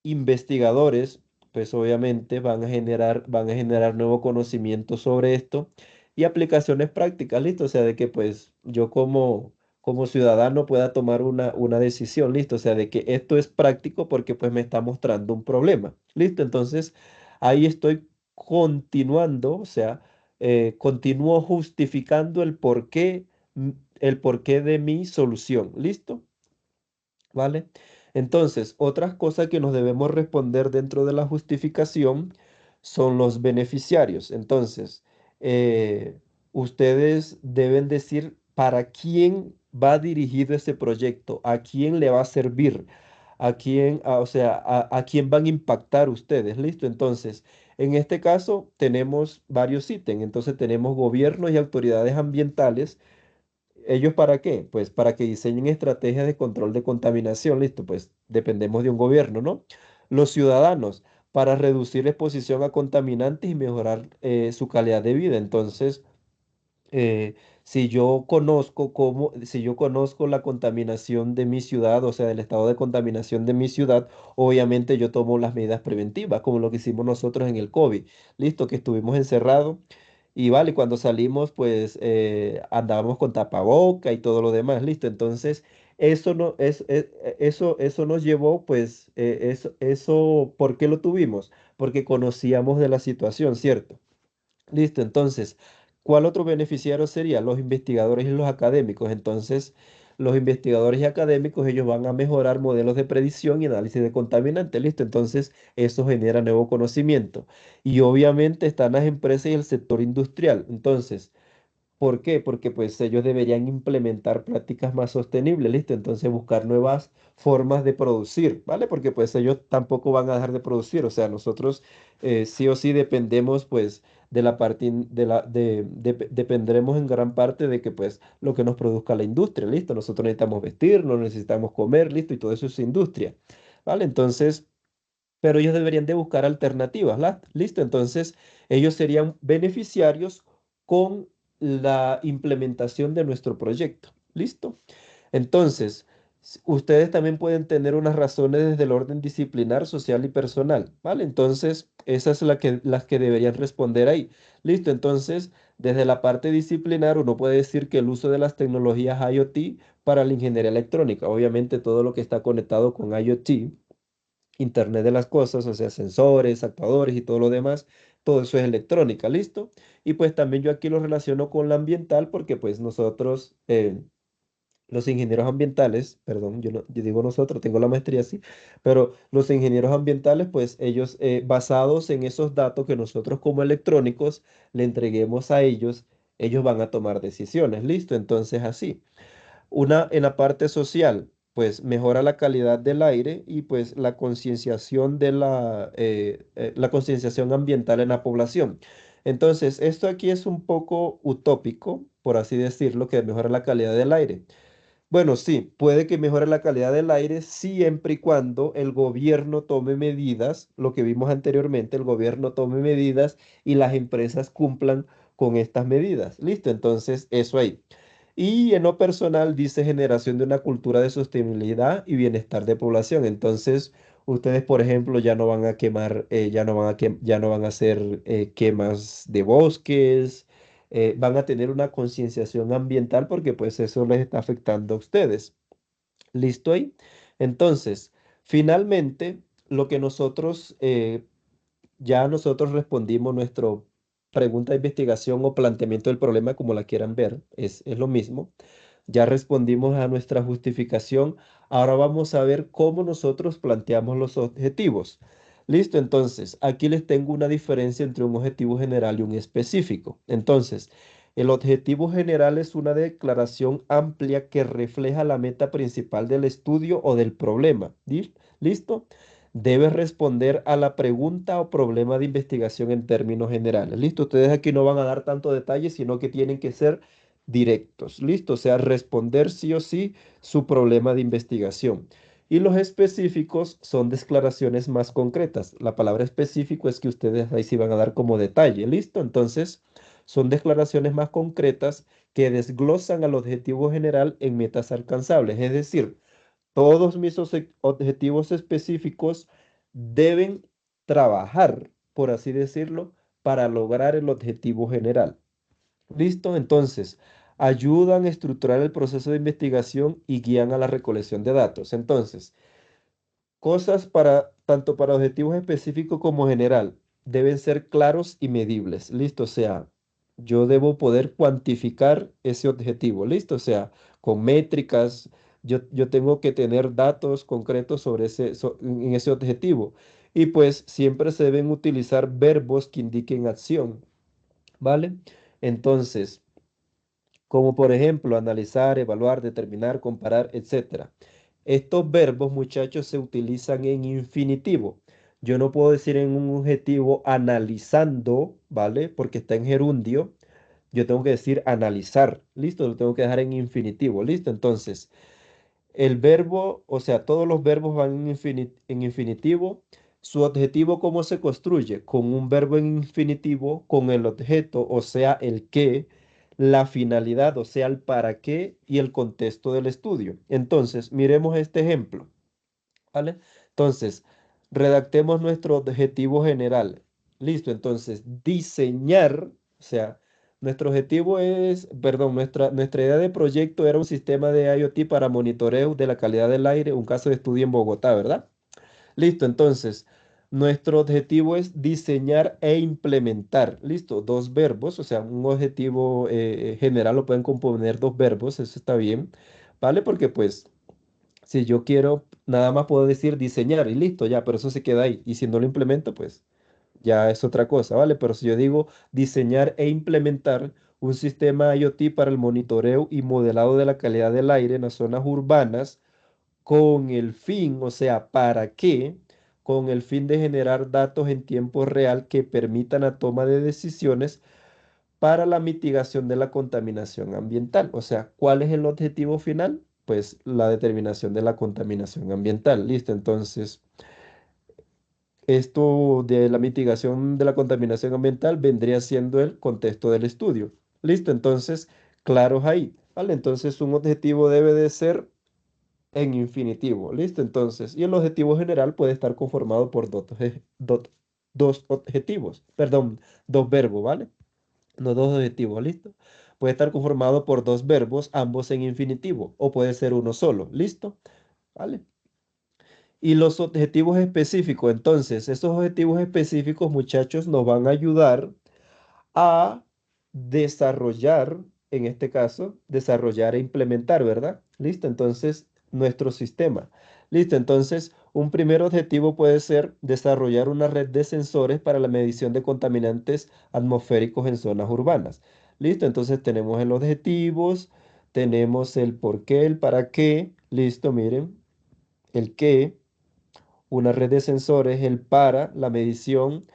investigadores, pues obviamente van a generar nuevo conocimiento sobre esto y aplicaciones prácticas, ¿listo? O sea, de que pues yo como ciudadano pueda tomar una decisión, ¿listo? O sea, de que esto es práctico porque pues me está mostrando un problema, ¿listo? Entonces, ahí estoy continuando, o sea, continúo justificando mm, el porqué de mi solución, ¿listo? ¿Vale? Entonces, otras cosas que nos debemos responder dentro de la justificación son los beneficiarios. Entonces, ustedes deben decir para quién va dirigido ese proyecto, a quién le va a servir, a quién, o sea, a quién van a impactar ustedes. ¿Listo? Entonces, en este caso tenemos varios ítems. Entonces, tenemos gobiernos y autoridades ambientales. ¿Ellos para qué? Pues para que diseñen estrategias de control de contaminación, listo, pues dependemos de un gobierno, ¿no? Los ciudadanos, para reducir la exposición a contaminantes y mejorar su calidad de vida. Entonces, eh, si yo conozco la contaminación de mi ciudad, o sea, el estado de contaminación de mi ciudad, obviamente yo tomo las medidas preventivas, como lo que hicimos nosotros en el COVID. Listo, que estuvimos encerrados y vale, cuando salimos, pues andábamos con tapaboca y todo lo demás, listo. Entonces, eso no eso nos llevó, pues, ¿por qué lo tuvimos? Porque conocíamos de la situación, ¿cierto? Listo, entonces, ¿cuál otro beneficiario sería? Los investigadores y los académicos. Entonces, los investigadores y académicos, ellos van a mejorar modelos de predicción y análisis de contaminantes. Listo, entonces, eso genera nuevo conocimiento. Y obviamente están las empresas y el sector industrial. Entonces, ¿por qué? Porque pues ellos deberían implementar prácticas más sostenibles, ¿listo? Entonces buscar nuevas formas de producir, ¿vale? Porque pues ellos tampoco van a dejar de producir, o sea, nosotros sí o sí dependemos pues de la parte, dependeremos en gran parte de que pues lo que nos produzca la industria, ¿listo? Nosotros necesitamos vestirnos, necesitamos comer, ¿listo? Y todo eso es industria, ¿vale? Entonces, pero ellos deberían de buscar alternativas, ¿listo? Entonces, ellos serían beneficiarios con la implementación de nuestro proyecto, ¿listo? Entonces, ustedes también pueden tener unas razones desde el orden disciplinar, social y personal, ¿vale? Entonces, esas son las que deberían responder ahí, ¿listo? Entonces, desde la parte disciplinar, uno puede decir que el uso de las tecnologías IoT para la ingeniería electrónica, obviamente todo lo que está conectado con IoT, Internet de las cosas, o sea, sensores, actuadores y todo lo demás, todo eso es electrónica, ¿listo? Y pues también yo aquí lo relaciono con la ambiental porque pues nosotros, los ingenieros ambientales, perdón, yo digo nosotros, tengo la maestría así, pero los ingenieros ambientales, pues ellos, basados en esos datos que nosotros como electrónicos le entreguemos a ellos, ellos van a tomar decisiones, ¿listo? Entonces así. Una en la parte social, pues mejora la calidad del aire y pues la concienciación la concienciación ambiental en la población. Entonces, esto aquí es un poco utópico, por así decirlo, que mejora la calidad del aire. Bueno, sí, puede que mejore la calidad del aire siempre y cuando el gobierno tome medidas, lo que vimos anteriormente, el gobierno tome medidas y las empresas cumplan con estas medidas. Listo, entonces eso ahí. Y en lo personal dice generación de una cultura de sostenibilidad y bienestar de población. Entonces, ustedes, por ejemplo, ya no van a quemar, ya no van a hacer quemas de bosques, van a tener una concienciación ambiental porque pues eso les está afectando a ustedes. ¿Listo ahí? Entonces, finalmente, lo que ya nosotros respondimos nuestra pregunta de investigación o planteamiento del problema, como la quieran ver, es lo mismo. Ya respondimos a nuestra justificación. Ahora vamos a ver cómo nosotros planteamos los objetivos. Listo, entonces, aquí les tengo una diferencia entre un objetivo general y un específico. Entonces, el objetivo general es una declaración amplia que refleja la meta principal del estudio o del problema. ¿Listo? Debe responder a la pregunta o problema de investigación en términos generales. Listo, ustedes aquí no van a dar tanto detalle, sino que tienen que ser directos. Listo, o sea, responder sí o sí su problema de investigación. Y los específicos son declaraciones más concretas. La palabra específico es que ustedes ahí sí van a dar como detalle. Listo, entonces son declaraciones más concretas que desglosan al objetivo general en metas alcanzables. Es decir, todos mis objetivos específicos deben trabajar, por así decirlo, para lograr el objetivo general. ¿Listo? Entonces, ayudan a estructurar el proceso de investigación y guían a la recolección de datos. Entonces, cosas tanto para objetivos específicos como general, deben ser claros y medibles. ¿Listo? O sea, yo debo poder cuantificar ese objetivo. ¿Listo? O sea, con métricas, yo tengo que tener datos concretos sobre en ese objetivo. Y pues siempre se deben utilizar verbos que indiquen acción. ¿Vale? Entonces, como por ejemplo analizar, evaluar, determinar, comparar, etcétera. Estos verbos, muchachos, se utilizan en infinitivo. Yo no puedo decir en un objetivo analizando, ¿vale? Porque está en gerundio. Yo tengo que decir analizar, ¿listo? Lo tengo que dejar en infinitivo, ¿listo? Entonces, el verbo, o sea, todos los verbos van en infinitivo. Su objetivo, ¿cómo se construye? Con un verbo en infinitivo, con el objeto, o sea, el que la finalidad, o sea, el para qué y el contexto del estudio. Entonces, miremos este ejemplo, ¿vale? Entonces, redactemos nuestro objetivo general. Listo, entonces, diseñar, o sea, nuestro objetivo es, perdón, nuestra idea de proyecto era un sistema de IoT para monitoreo de la calidad del aire, un caso de estudio en Bogotá, ¿verdad? Listo, entonces, nuestro objetivo es diseñar e implementar. Listo, dos verbos, o sea, un objetivo general lo pueden componer dos verbos, eso está bien, ¿vale? Porque pues, si yo quiero, nada más puedo decir diseñar y listo, ya, pero eso se queda ahí. Y si no lo implemento, pues ya es otra cosa, ¿vale? Pero si yo digo diseñar e implementar un sistema IoT para el monitoreo y modelado de la calidad del aire en las zonas urbanas, con el fin, o sea, ¿para qué? Con el fin de generar datos en tiempo real que permitan la toma de decisiones para la mitigación de la contaminación ambiental. O sea, ¿cuál es el objetivo final? Pues la determinación de la contaminación ambiental. Listo, entonces, esto de la mitigación de la contaminación ambiental vendría siendo el contexto del estudio. Listo, entonces, claros ahí. ¿Vale? Entonces, un objetivo debe de ser en infinitivo. ¿Listo? Entonces, y el objetivo general puede estar conformado por dos objetivos, perdón, dos verbos, ¿vale? No dos objetivos, ¿listo? Puede estar conformado por dos verbos, ambos en infinitivo, o puede ser uno solo, ¿listo? ¿Vale? Y los objetivos específicos, entonces, esos objetivos específicos, muchachos, nos van a ayudar a desarrollar, en este caso, desarrollar e implementar, ¿verdad? Listo, entonces, nuestro sistema. Listo, entonces, un primer objetivo puede ser desarrollar una red de sensores para la medición de contaminantes atmosféricos en zonas urbanas. Listo, entonces tenemos el objetivos, tenemos el por qué, el para qué. Listo, miren, el qué, una red de sensores, el para, la medición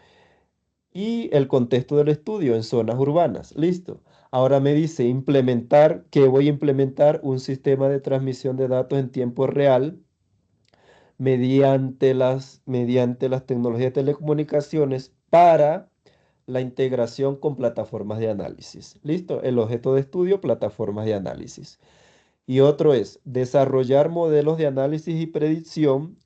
y el contexto del estudio en zonas urbanas. Listo. Ahora me dice implementar, que voy a implementar un sistema de transmisión de datos en tiempo real mediante las tecnologías de telecomunicaciones para la integración con plataformas de análisis. Listo. El objeto de estudio, plataformas de análisis. Y otro es desarrollar modelos de análisis y predicción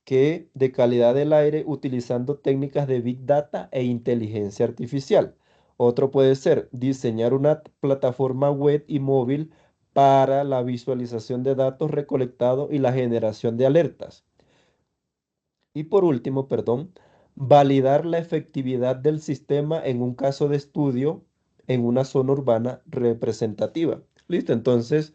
de calidad del aire utilizando técnicas de Big Data e inteligencia artificial. Otro puede ser diseñar una plataforma web y móvil para la visualización de datos recolectados y la generación de alertas. Y por último, perdón, validar la efectividad del sistema en un caso de estudio en una zona urbana representativa. Listo, entonces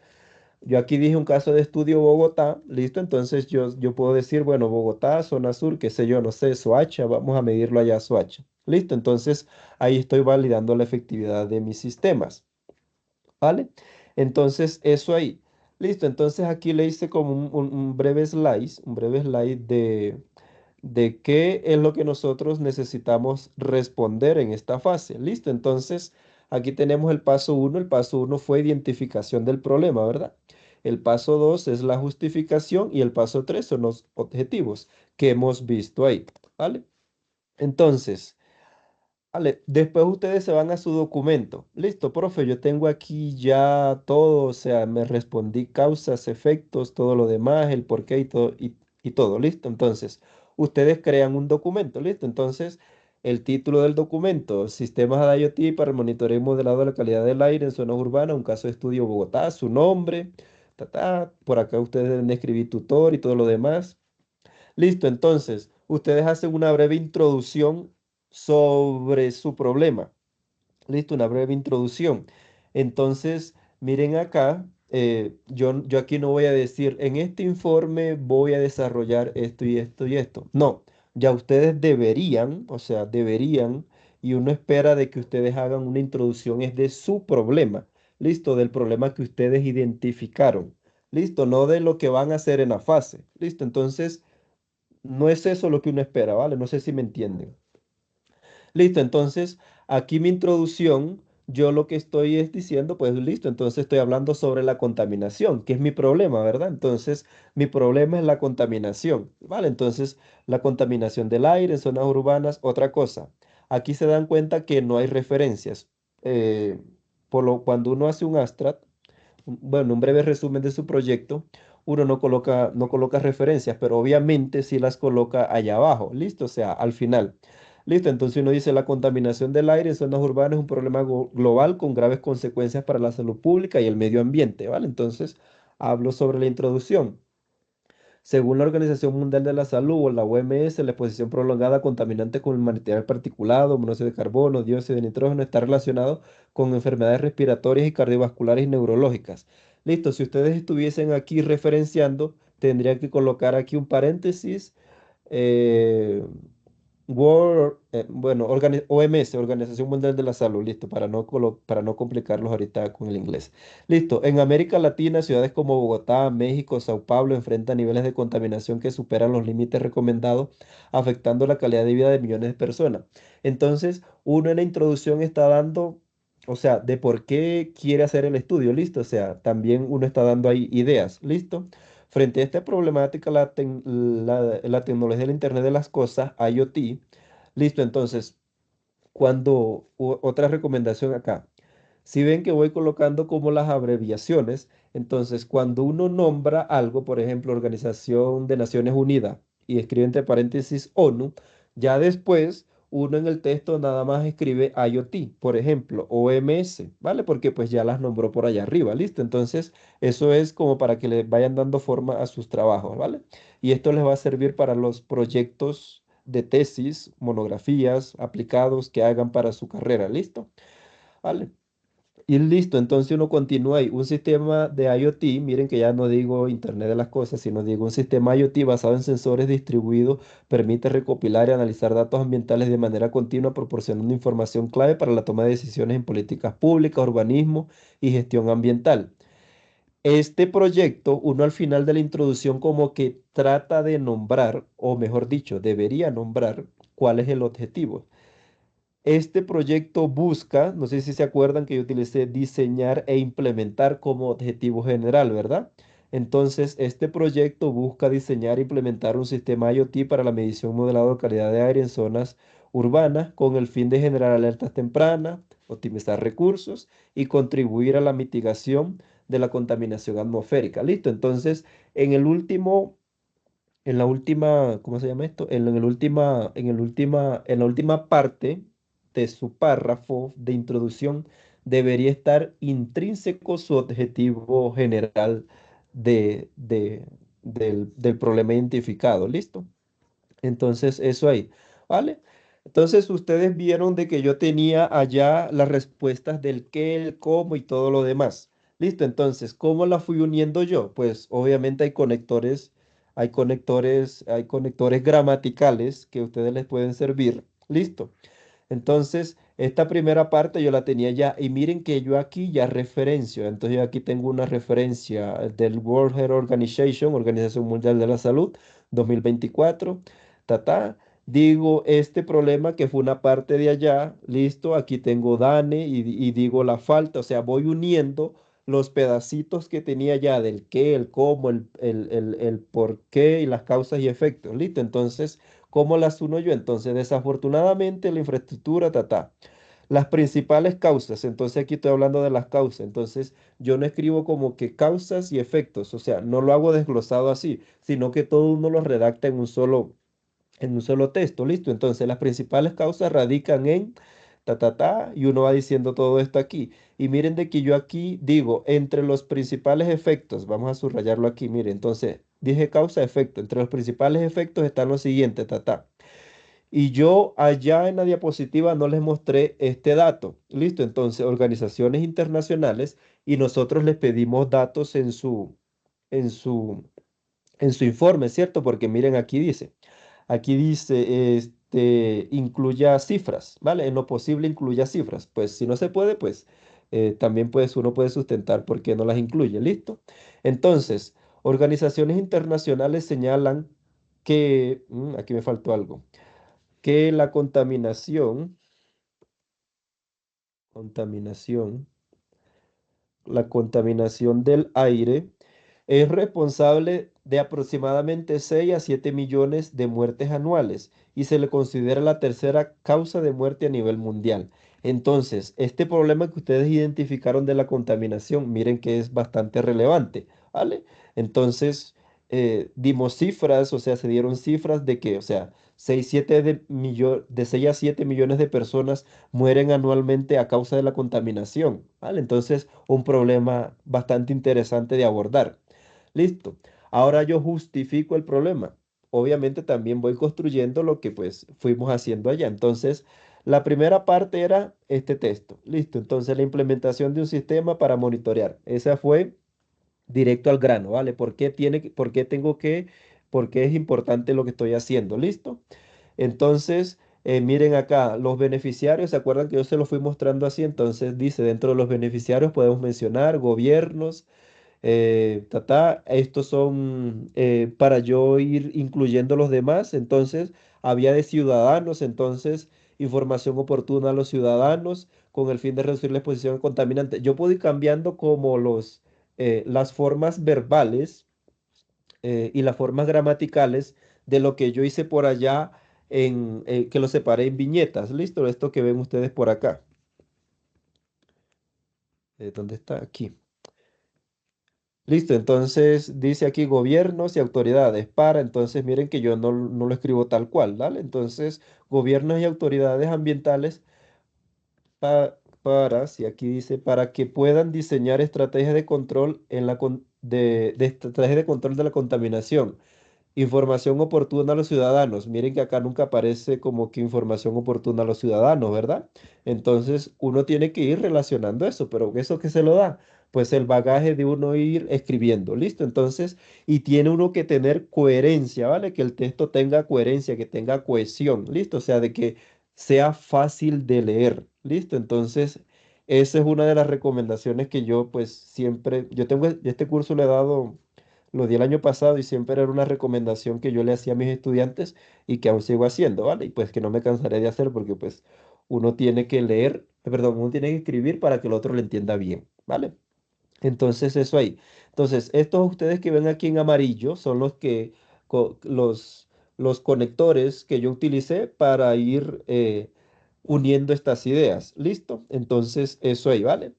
yo aquí dije un caso de estudio Bogotá, listo, entonces yo puedo decir, bueno, Bogotá, zona sur, qué sé yo, no sé, Soacha, vamos a medirlo allá, Soacha. Listo, entonces ahí estoy validando la efectividad de mis sistemas, ¿vale? Entonces eso ahí. Listo, entonces aquí le hice como un breve slide de qué es lo que nosotros necesitamos responder en esta fase. Listo, entonces aquí tenemos el paso 1. El paso 1 fue identificación del problema, ¿verdad? El paso 2 es la justificación y el paso 3 son los objetivos que hemos visto ahí, ¿vale? Entonces, vale, después ustedes se van a su documento. Listo, profe, yo tengo aquí ya todo, o sea, me respondí causas, efectos, todo lo demás, el porqué y todo, listo. Entonces, ustedes crean un documento, listo. Entonces, el título del documento, Sistemas de IoT para el monitoreo y modelado de la calidad del aire en zonas urbanas, un caso de estudio Bogotá, su nombre, por acá ustedes deben escribir tutor y todo lo demás. Listo, entonces, ustedes hacen una breve introducción sobre su problema. Listo, una breve introducción. Entonces, miren acá, yo aquí no voy a decir, en este informe voy a desarrollar esto y esto y esto. No, ya ustedes deberían, o sea, deberían, y uno espera de que ustedes hagan una introducción, es de su problema. Listo, del problema que ustedes identificaron. Listo, no de lo que van a hacer en la fase. Listo, entonces no es eso lo que uno espera, ¿vale? No sé si me entienden. Listo, entonces aquí mi introducción, yo lo que estoy es diciendo, pues listo, entonces estoy hablando sobre la contaminación, que es mi problema, ¿verdad? Entonces, mi problema es la contaminación, ¿vale? Entonces, la contaminación del aire en zonas urbanas, otra cosa. Aquí se dan cuenta que no hay referencias. cuando uno hace un abstract, bueno, un breve resumen de su proyecto, uno no coloca referencias, pero obviamente sí las coloca allá abajo, listo, o sea, al final. Listo, entonces uno dice la contaminación del aire en zonas urbanas es un problema global con graves consecuencias para la salud pública y el medio ambiente, ¿vale? Entonces hablo sobre la introducción. Según la Organización Mundial de la Salud o la OMS, la exposición prolongada a contaminantes con material particulado, monóxido de carbono, dióxido de nitrógeno está relacionado con enfermedades respiratorias y cardiovasculares y neurológicas. Listo, si ustedes estuviesen aquí referenciando, tendría que colocar aquí un paréntesis. eh, bueno, OMS, Organización Mundial de la Salud, listo, para no complicarlos ahorita con el inglés. Listo, en América Latina, ciudades como Bogotá, México, Sao Paulo enfrentan niveles de contaminación que superan los límites recomendados, afectando la calidad de vida de millones de personas. Entonces, uno en la introducción está dando, o sea, de por qué quiere hacer el estudio, listo, o sea, también uno está dando ahí ideas, listo. Frente a esta problemática, la tecnología del Internet de las Cosas, IoT, listo, entonces, otra recomendación acá. Si ven que voy colocando como las abreviaciones, entonces cuando uno nombra algo, por ejemplo, Organización de Naciones Unidas, y escribe entre paréntesis ONU, ya después uno en el texto nada más escribe IoT, por ejemplo, OMS, ¿vale? Porque pues ya las nombró por allá arriba, ¿listo? Entonces, eso es como para que le vayan dando forma a sus trabajos, ¿vale? Y esto les va a servir para los proyectos de tesis, monografías, aplicados que hagan para su carrera, ¿listo? ¿Vale? Y listo, entonces uno continúa ahí. Un sistema de IoT, miren que ya no digo Internet de las Cosas, sino digo un sistema IoT basado en sensores distribuidos, permite recopilar y analizar datos ambientales de manera continua, proporcionando información clave para la toma de decisiones en políticas públicas, urbanismo y gestión ambiental. Este proyecto, uno al final de la introducción como que trata de nombrar, o mejor dicho, debería nombrar cuál es el objetivo. Este proyecto busca, no sé si se acuerdan que yo utilicé diseñar e implementar como objetivo general, ¿verdad? Entonces, este proyecto busca diseñar e implementar un sistema IoT para la medición modelado de calidad de aire en zonas urbanas con el fin de generar alertas tempranas, optimizar recursos y contribuir a la mitigación de la contaminación atmosférica. Listo, entonces, en la última, ¿cómo se llama esto? En la última parte de su párrafo de introducción debería estar intrínseco su objetivo general del problema identificado. ¿Listo? Entonces, eso ahí, ¿vale? Entonces, ustedes vieron de que yo tenía allá las respuestas del qué, el cómo y todo lo demás. Listo, entonces, ¿cómo la fui uniendo yo? Pues obviamente hay conectores gramaticales que ustedes les pueden servir. Listo. Entonces, esta primera parte yo la tenía ya y miren que yo aquí ya referencio. Entonces, yo aquí tengo una referencia del World Health Organization, Organización Mundial de la Salud, 2024. Ta. Digo este problema que fue una parte de allá. Listo, aquí tengo DANE y digo la falta. O sea, voy uniendo los pedacitos que tenía ya del qué, el cómo, el por qué y las causas y efectos. Listo, entonces... ¿Cómo las uno yo? Entonces, desafortunadamente, la infraestructura, las principales causas, entonces aquí estoy hablando de las causas, entonces yo no escribo como que causas y efectos, o sea, no lo hago desglosado así, sino que todo uno lo redacta en un solo texto, listo. Entonces, las principales causas radican en y uno va diciendo todo esto aquí. Y miren de que yo aquí digo, entre los principales efectos, vamos a subrayarlo aquí, miren, entonces dije causa-efecto, entre los principales efectos están los siguientes, Y yo allá en la diapositiva no les mostré este dato, listo. Entonces, organizaciones internacionales y nosotros les pedimos datos en su, en su informe, ¿cierto? Porque miren, aquí dice, incluya cifras, ¿vale? En lo posible incluya cifras. Pues si no se puede, pues también uno puede sustentar por qué no las incluye, ¿listo? Entonces, organizaciones internacionales señalan que, aquí me faltó algo, que contaminación, la contaminación del aire es responsable de aproximadamente 6 a 7 millones de muertes anuales y se le considera la tercera causa de muerte a nivel mundial. Entonces, este problema que ustedes identificaron de la contaminación, miren que es bastante relevante, ¿vale? Entonces, dimos cifras, o sea, se dieron cifras de que, o sea, 6 a 7 millones de personas mueren anualmente a causa de la contaminación, ¿vale? Entonces, un problema bastante interesante de abordar. Listo. Ahora yo justifico el problema. Obviamente también voy construyendo lo que pues fuimos haciendo allá. Entonces, la primera parte era este texto. Listo. Entonces, la implementación de un sistema para monitorear. Esa fue directo al grano, ¿vale? ¿Por qué tengo que, por qué es importante lo que estoy haciendo? ¿Listo? Entonces, miren acá, los beneficiarios, ¿se acuerdan que yo se los fui mostrando así? Entonces, dice, dentro de los beneficiarios podemos mencionar gobiernos, estos son para yo ir incluyendo los demás. Entonces, había de ciudadanos, entonces, información oportuna a los ciudadanos con el fin de reducir la exposición contaminante. Yo puedo ir cambiando como las formas verbales y las formas gramaticales de lo que yo hice por allá que lo separé en viñetas. ¿Listo? Esto que ven ustedes por acá. ¿Dónde está? Aquí. Listo, entonces dice aquí gobiernos y autoridades para, entonces miren que yo no lo escribo tal cual, ¿vale? Entonces, gobiernos y autoridades ambientales para, si aquí dice, para que puedan diseñar estrategias de control de estrategias de control de la contaminación. Información oportuna a los ciudadanos. Miren que acá nunca aparece como que información oportuna a los ciudadanos, ¿verdad? Entonces uno tiene que ir relacionando eso, pero ¿eso qué se lo da? Pues el bagaje de uno ir escribiendo, ¿listo? Entonces, y tiene uno que tener coherencia, ¿vale? Que el texto tenga coherencia, que tenga cohesión, ¿listo? O sea, de que sea fácil de leer, ¿listo? Entonces, esa es una de las recomendaciones que yo pues siempre, yo tengo, este curso le he dado lo di el año pasado y siempre era una recomendación que yo le hacía a mis estudiantes y que aún sigo haciendo, ¿vale? Y pues que no me cansaré de hacer porque pues uno tiene que leer, perdón, uno tiene que escribir para que el otro le entienda bien, ¿vale? Entonces eso ahí. Entonces, estos ustedes que ven aquí en amarillo son co- los, los conectores que yo utilicé para ir uniendo estas ideas. ¿Listo? Entonces, eso ahí, ¿vale?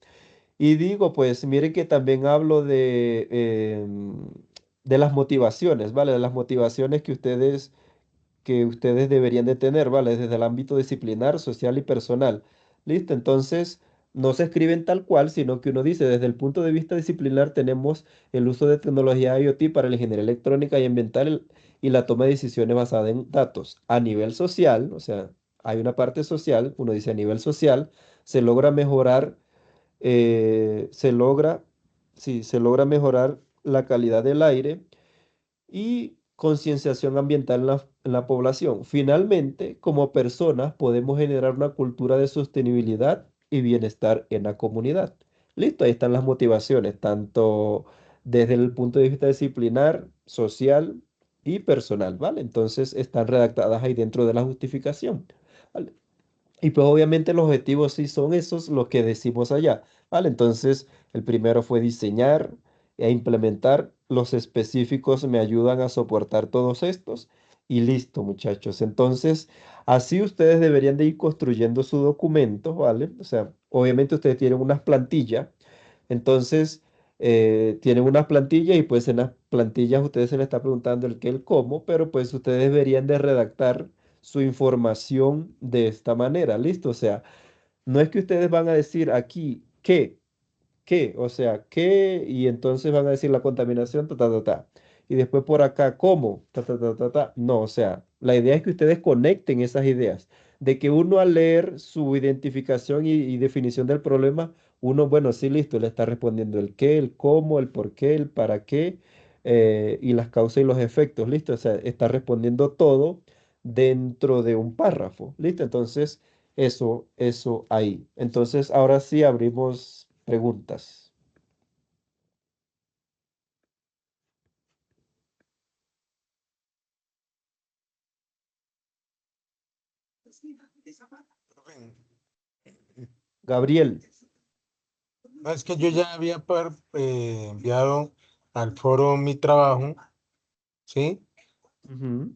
Y digo, pues miren que también hablo de las motivaciones, ¿vale? De las motivaciones que ustedes deberían de tener, ¿vale? Desde el ámbito disciplinar, social y personal. ¿Listo? Entonces, no se escriben tal cual, sino que uno dice, desde el punto de vista disciplinar tenemos el uso de tecnología IoT para la ingeniería electrónica y ambiental y la toma de decisiones basada en datos. A nivel social, o sea, hay una parte social, uno dice a nivel social, se logra mejorar se logra, sí, se logra mejorar la calidad del aire y concienciación ambiental en la población. Finalmente, como personas, podemos generar una cultura de sostenibilidad y bienestar en la comunidad. Listo, ahí están las motivaciones, tanto desde el punto de vista disciplinar, social y personal, ¿vale? Entonces están redactadas ahí dentro de la justificación. ¿Vale? Y pues obviamente los objetivos sí son esos los que decimos allá, ¿vale? Entonces, el primero fue diseñar e implementar. Los específicos me ayudan a soportar todos estos. Y listo, muchachos. Entonces, así ustedes deberían de ir construyendo su documento, ¿vale? O sea, obviamente ustedes tienen unas plantillas. Entonces, tienen unas plantillas y pues en las plantillas ustedes se les está preguntando el qué, el cómo, pero pues ustedes deberían de redactar su información de esta manera, ¿listo? O sea, no es que ustedes van a decir aquí qué, o sea, qué, y entonces van a decir la contaminación, ta, ta, ta, ta. Y después por acá, ¿cómo? Ta, ta, ta, ta, ta. No, o sea, la idea es que ustedes conecten esas ideas, de que uno al leer su identificación y definición del problema, uno, bueno, sí, listo, le está respondiendo el qué, el cómo, el por qué, el para qué, y las causas y los efectos, listo, o sea, está respondiendo todo dentro de un párrafo, listo, entonces eso ahí. Entonces, ahora sí abrimos preguntas. Profe, Gabriel. no, es que yo ya había enviado al foro mi trabajo, ¿sí? Ujú.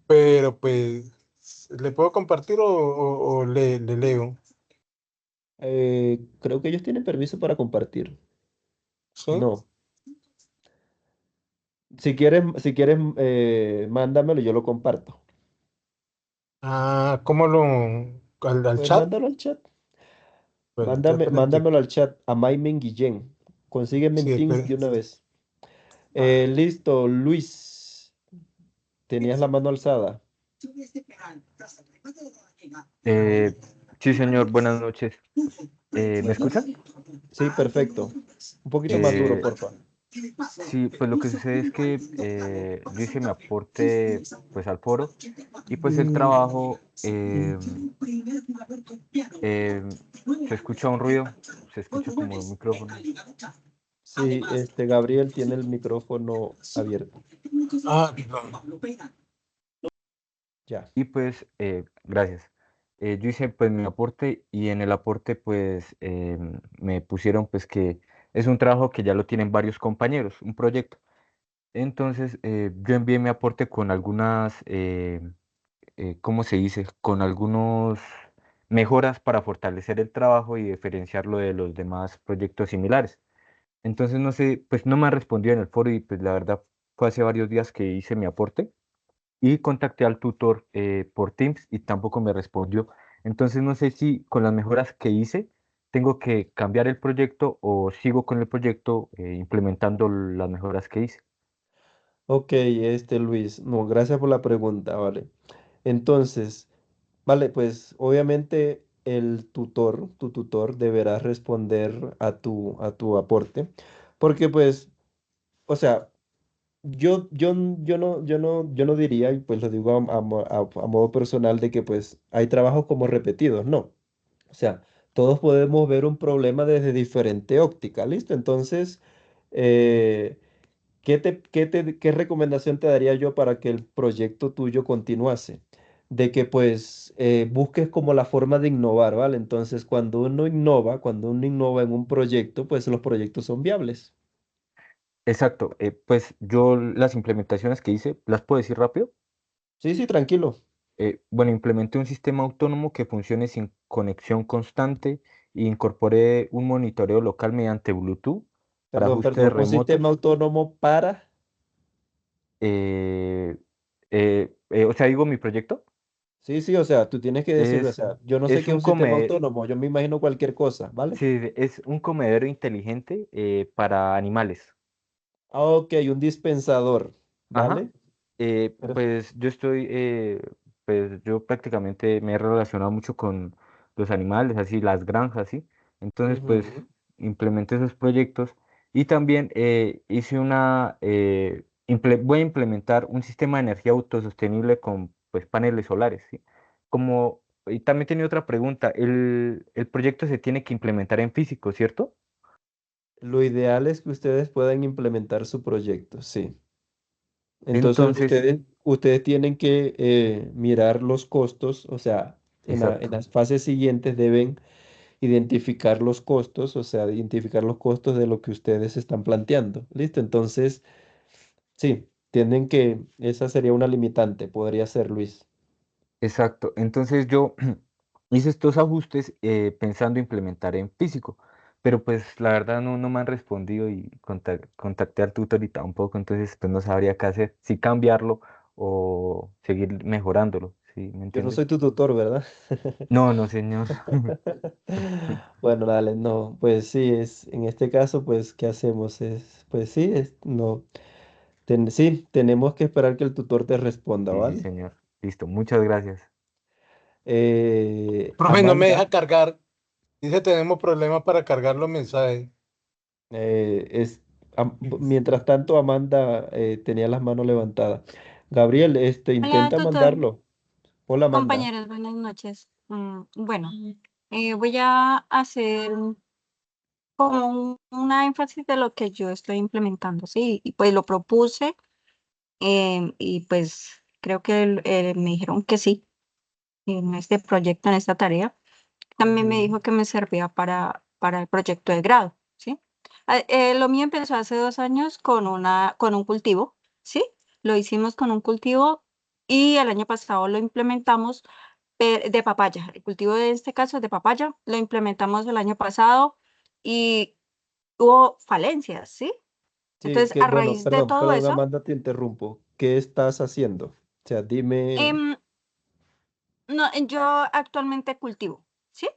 Pero pues, ¿le puedo compartir o le leo? Creo que ellos tienen permiso para compartir. ¿Sí? No. Si quieres, mándamelo, yo lo comparto. Ah, ¿cómo al Pues chat? mándalo al chat. Bueno, entonces, espérate. Mándamelo al chat a Maimen Guillén. Consígueme Sí, en Teams de espere. una vez. Listo, Luis. Tenías la mano alzada. Eh, sí, señor, buenas noches. ¿Me escucha? Sí, perfecto. Un poquito más duro, Eh, porfa. sí, pues lo que sucede es que yo hice mi aporte pues al foro y pues el trabajo se escucha un ruido, se escucha como un micrófono. Sí, Gabriel tiene el micrófono abierto. Ah, perdón. Ya. Y pues, gracias. Yo hice pues mi aporte y en el aporte pues me pusieron pues que es un trabajo que ya lo tienen varios compañeros, un proyecto. Entonces, yo envié mi aporte con algunas, ¿cómo se dice? Con algunos mejoras para fortalecer el trabajo y diferenciarlo de los demás proyectos similares. Entonces, no sé, pues no me ha respondido en el foro y pues la verdad fue hace varios días que hice mi aporte y contacté al tutor por Teams y tampoco me respondió. Entonces, no sé si con las mejoras que hice tengo que cambiar el proyecto o sigo con el proyecto implementando las mejoras que hice. Ok, Luis. No, gracias por la pregunta, vale. Entonces, vale, pues obviamente tu tutor deberá responder a tu aporte, porque pues, o sea, yo no diría, y pues lo digo a modo personal, de que pues hay trabajos como repetidos, no. O sea, todos podemos ver un problema desde diferente óptica, ¿listo? Entonces, eh, ¿qué recomendación te daría yo para que el proyecto tuyo continuase? De que pues busques como la forma de innovar, ¿vale? Entonces, cuando uno innova en un proyecto, pues los proyectos son viables. Exacto, pues yo las implementaciones que hice, ¿las puedo decir rápido? Sí, sí, tranquilo. Bueno, implementé un sistema autónomo que funcione sin conexión constante e incorporé un monitoreo local mediante Bluetooth para Perdón, ajustes perdón. Un sistema remotos. autónomo para... eh, o sea, digo mi proyecto. Sí, sí, o sea, tú tienes que decirlo. O Es, sea, yo no sé es qué es un un sistema come- autónomo. Yo me imagino cualquier cosa, ¿vale? sí, es un comedero inteligente para animales. Ah, ok, un dispensador, Ajá. ¿vale? Pues pues yo prácticamente me he relacionado mucho con los animales, así, las granjas, ¿sí? Entonces, pues Ujú. implementé esos proyectos y también hice voy a implementar un sistema de energía autosostenible con, pues, paneles solares, ¿sí? Y también tenía otra pregunta, el proyecto se tiene que implementar en físico, ¿cierto? Lo ideal es que ustedes puedan implementar su proyecto, sí. Entonces Entonces, ustedes tienen que mirar los costos, o sea, en exacto. las fases siguientes deben identificar los costos, o sea, identificar los costos de lo que ustedes están planteando. ¿Listo? Entonces, sí, esa sería una limitante, podría ser, Luis. Exacto. Entonces yo hice estos ajustes pensando implementar en físico, pero pues la verdad no me han respondido y contacté al tutor y tampoco, entonces pues no sabría qué hacer, si cambiarlo o seguir mejorándolo, ¿sí? ¿Me Yo no entiendes? soy tu tutor, ¿verdad? No, no, señor. Bueno, dale, no, pues sí, en este caso, pues, ¿qué hacemos? Pues sí, no, sí, tenemos que esperar que el tutor te responda, Sí, sí, ¿vale? señor. Listo, muchas gracias. Profe, no me Amanda, deja cargar. Dice, tenemos problemas para cargar los mensajes. eh, es, mientras tanto, Amanda tenía las manos levantadas. Gabriel, Hola, intenta tutor. mandarlo. Hola, Amanda. Compañeros, buenas noches. Bueno, voy a hacer como una énfasis de lo que yo estoy implementando, ¿sí? Y pues lo propuse y pues creo que me dijeron que sí en este proyecto, en esta tarea. También me Ujú. dijo que me servía para el proyecto de grado, ¿sí? Lo mío empezó hace 2 años con un cultivo, ¿sí? Lo hicimos con un cultivo y el año pasado lo implementamos, de papaya. El cultivo de este caso es de papaya. Lo implementamos el año pasado y hubo falencias, ¿sí? Sí, Entonces, que a bueno, raíz de perdón, todo perdón, eso, Amanda, te interrumpo. ¿Qué estás haciendo? O sea, dime, em, no, yo actualmente cultivo, ¿sí?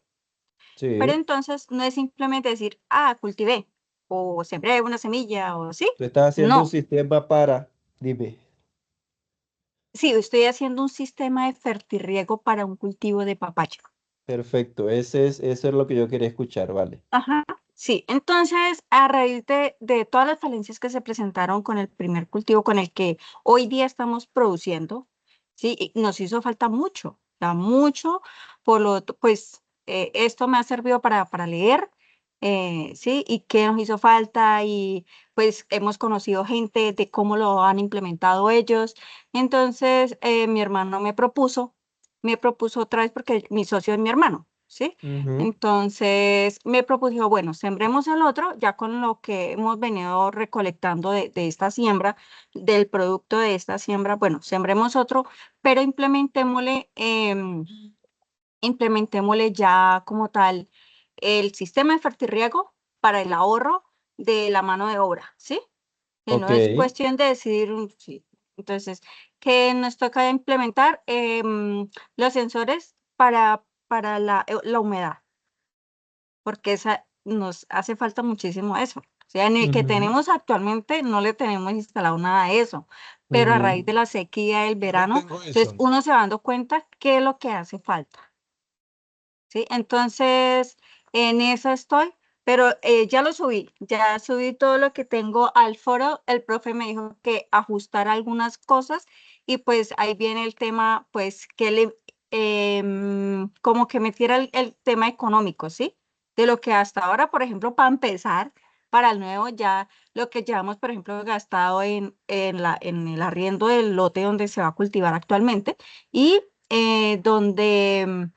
Pero sí, entonces no es simplemente decir, ah, cultivé o sembré una semilla o sí. tú estás haciendo un No, sistema para, dime, sí, estoy haciendo un sistema de fertirriego para un cultivo de papaya. perfecto, eso es lo que yo quería escuchar, vale. Ajá, sí. Entonces, a raíz de todas las falencias que se presentaron con el primer cultivo con el que hoy día estamos produciendo, sí, y nos hizo falta mucho, o sea, mucho, pues esto me ha servido para leer, sí, y qué nos hizo falta y pues hemos conocido gente de cómo lo han implementado ellos. Entonces, mi hermano me propuso otra vez porque mi socio es mi hermano, ¿sí? Ujú, Entonces me propuso, bueno, sembremos el otro, ya con lo que hemos venido recolectando de esta siembra, del producto de esta siembra, bueno, sembremos otro, pero implementémosle ya como tal el sistema de fertirriego para el ahorro de la mano de obra, ¿sí? Que no ok, es cuestión de decidir, sí. Entonces, que nos toca implementar los sensores para la humedad porque esa, nos hace falta muchísimo eso. O sea, en el que ujú, tenemos actualmente no le tenemos instalado nada de eso, pero a raíz ujú, de la sequía del Yo le verano, tengo entonces eso. uno se va dando cuenta qué es lo que hace falta, ¿sí? Entonces, en eso estoy, pero ya lo subí, ya subí todo lo que tengo al foro. El profe me dijo que ajustar algunas cosas y pues ahí viene el tema, pues que como que metiera el tema económico, ¿sí? De lo que hasta ahora, por ejemplo, para empezar, para el nuevo ya lo que llevamos, por ejemplo, gastado en el arriendo del lote donde se va a cultivar actualmente y donde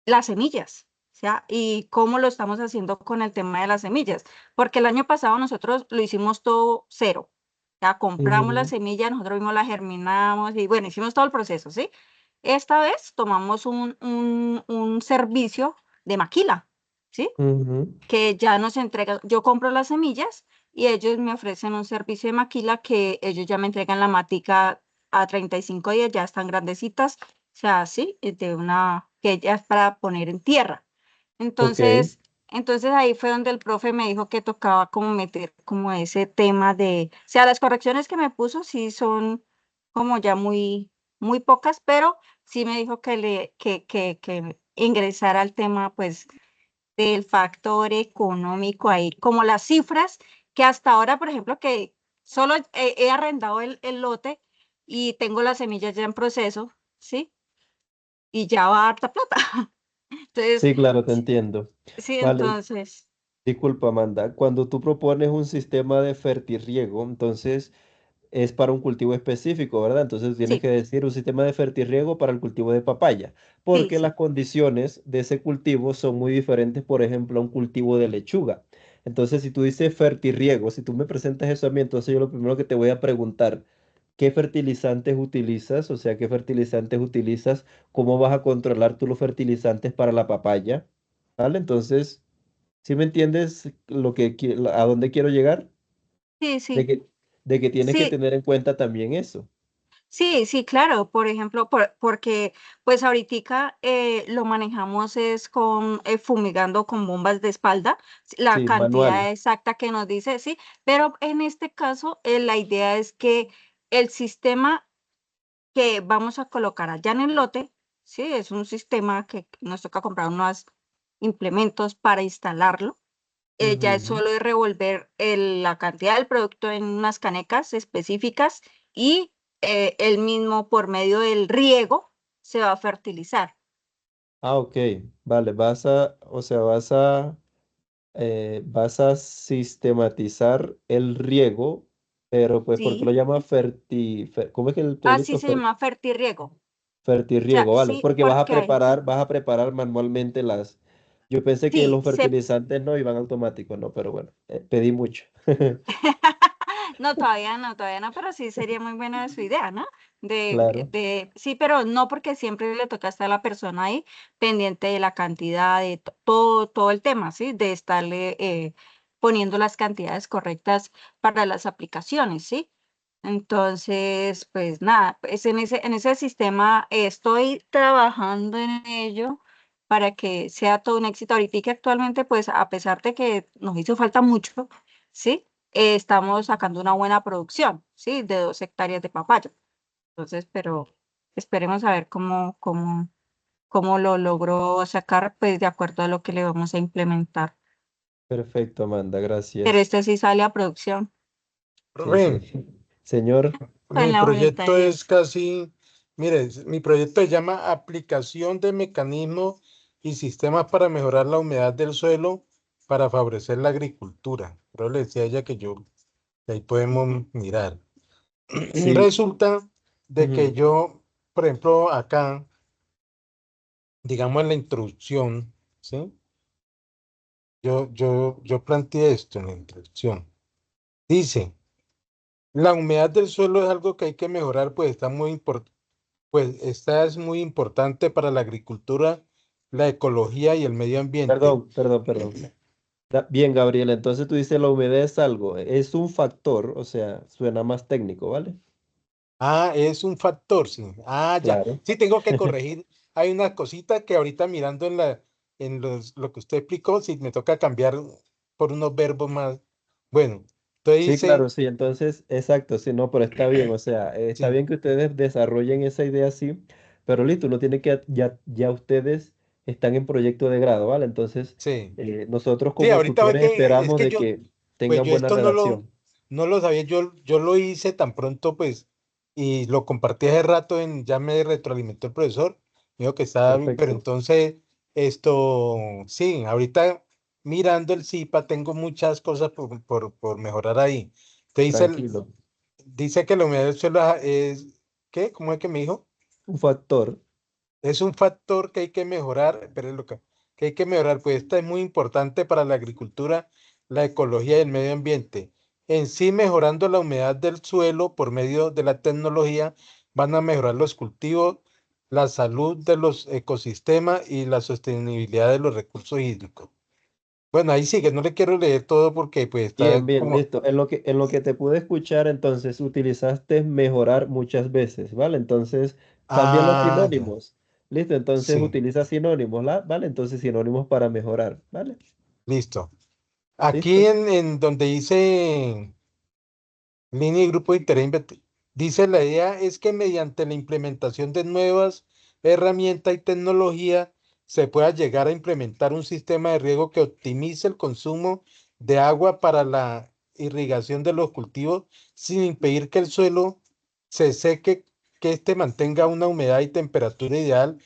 las semillas, o sea, y cómo lo estamos haciendo con el tema de las semillas, porque el año pasado nosotros lo hicimos todo cero, ya compramos la ujú, semilla, nosotros mismos la germinamos y bueno, hicimos todo el proceso, ¿sí? Esta vez tomamos un servicio de maquila, ¿sí? ujú, Que ya nos entregan, yo compro las semillas y ellos me ofrecen un servicio de maquila que ellos ya me entregan la matica a 35 días, ya están grandecitas, o sea, sí, de una que ya es para poner en tierra. ok, Entonces ahí fue donde el profe me dijo que tocaba como meter como ese tema o sea, las correcciones que me puso sí son como ya muy pocas, pero sí me dijo que ingresara al tema, pues del factor económico ahí, como las cifras que hasta ahora, por ejemplo, que solo he arrendado el lote y tengo las semillas ya en proceso, ¿sí? Y ya va harta plata. Entonces, sí, claro, te entiendo. sí, Vale, entonces, disculpa, Amanda, cuando tú propones un sistema de fertirriego, entonces es para un cultivo específico, ¿verdad? Entonces tienes sí, que decir un sistema de fertirriego para el cultivo de papaya, sí, porque las sí, condiciones de ese cultivo son muy diferentes, por ejemplo, a un cultivo de lechuga. Entonces, si tú dices fertirriego, si tú me presentas eso a mí, entonces yo lo primero que te voy a preguntar, ¿qué fertilizantes utilizas? O sea, ¿qué fertilizantes utilizas? ¿Cómo vas a controlar tú los fertilizantes para la papaya? ¿Vale? Entonces, ¿sí me entiendes a dónde quiero llegar? sí, De sí, que, de que tienes que sí, tener en cuenta también eso. sí, sí, claro, por ejemplo, porque pues ahorita lo manejamos es con fumigando con bombas de espalda, la Sí, manual. cantidad exacta que nos dice, sí, pero en este caso la idea es que el sistema que vamos a colocar allá en el lote, sí, es un sistema que nos toca comprar unos implementos para instalarlo. Ya es Ujú. solo de revolver la cantidad del producto en unas canecas específicas y el mismo por medio del riego se va a fertilizar. Ah, ok. Vale, o sea, vas a sistematizar el riego, pero pues, ¿por qué lo Sí, llama ¿cómo es que el así producto? se llama fertirriego. O sea, Fertirriego, vale, sí, porque porque hay. vas a preparar manualmente yo pensé que Sí, los fertilizantes no iban automáticos, no, pero bueno, pedí mucho. No, todavía no, pero sí sería muy buena su idea, ¿no? Claro, Sí, pero no porque siempre le toca estar a la persona ahí pendiente de la cantidad, de todo el tema, ¿sí? De estarle poniendo las cantidades correctas para las aplicaciones, ¿sí? Entonces, pues nada, pues en ese sistema estoy trabajando en ello para que sea todo un éxito. Ahorita que actualmente, pues a pesar de que nos hizo falta mucho, ¿sí? Estamos sacando una buena producción, ¿sí? De 2 hectáreas de papaya. Entonces, pero esperemos a ver cómo lo logró sacar, pues de acuerdo a lo que le vamos a implementar. perfecto, Amanda, Pero gracias. este sí sale a producción, Sí, Profe, sí. Señor, con mi la voluntad de proyecto es Dios. casi, mire, mi proyecto se llama Aplicación de mecanismos y sistemas para mejorar la humedad del suelo para favorecer la agricultura. Pero le decía a ella que ahí podemos mirar. sí. Resulta de que Ujú. yo, por ejemplo, acá, digamos en la introducción, ¿sí? Yo planteé esto en la introducción. Dice, la humedad del suelo es algo que hay que mejorar, pues está muy importante. Pues esta es muy importante para la agricultura, la ecología y el medio ambiente. Perdón. Bien, Gabriel, entonces tú dices la humedad es algo, es un factor, o sea, suena más técnico, ¿vale? Ah, es un factor, sí. Ah, ya. Claro. Sí, tengo que corregir. Hay una cosita que ahorita mirando lo que usted explicó, si me toca cambiar por unos verbos más. Bueno, entonces Sí, dice, claro, sí, entonces, exacto, sí, no, pero está bien, o sea, está sí, bien que ustedes desarrollen esa idea así, pero listo, uno tiene que, ya ustedes están en proyecto de grado, ¿vale? Entonces, sí. nosotros Sí, como ahorita ve tutores que es esperamos que de que pues tengan yo buena esto redacción. no lo sabía, yo lo hice tan pronto, pues, y lo compartí hace rato ya me retroalimentó el profesor, me dijo que estaba bien, pero Perfecto, entonces, sí, ahorita mirando el CIPA tengo muchas cosas por mejorar ahí. Te tranquilo. dice que la humedad del suelo ¿qué? ¿Cómo es que me dijo? Un factor, Es un factor que hay que mejorar, pero es que hay que mejorar, pues esta es muy importante para la agricultura, la ecología y el medio ambiente. En sí, mejorando la humedad del suelo por medio de la tecnología, van a mejorar los cultivos, la salud de los ecosistemas y la sostenibilidad de los recursos hídricos. Bueno, ahí sí que no le quiero leer todo porque pues está bien, como, listo. En lo que te pude escuchar, entonces utilizaste mejorar muchas veces, ¿vale? Entonces, cambia los ya, sinónimos. Listo, entonces sí, utiliza sinónimos, ¿vale? Entonces sinónimos para mejorar, ¿vale? listo. Aquí Listo. en donde dice línea y grupo de interés dice la idea es que mediante la implementación de nuevas herramientas y tecnología se pueda llegar a implementar un sistema de riego que optimice el consumo de agua para la irrigación de los cultivos sin impedir que el suelo se seque, que éste mantenga una humedad y temperatura ideal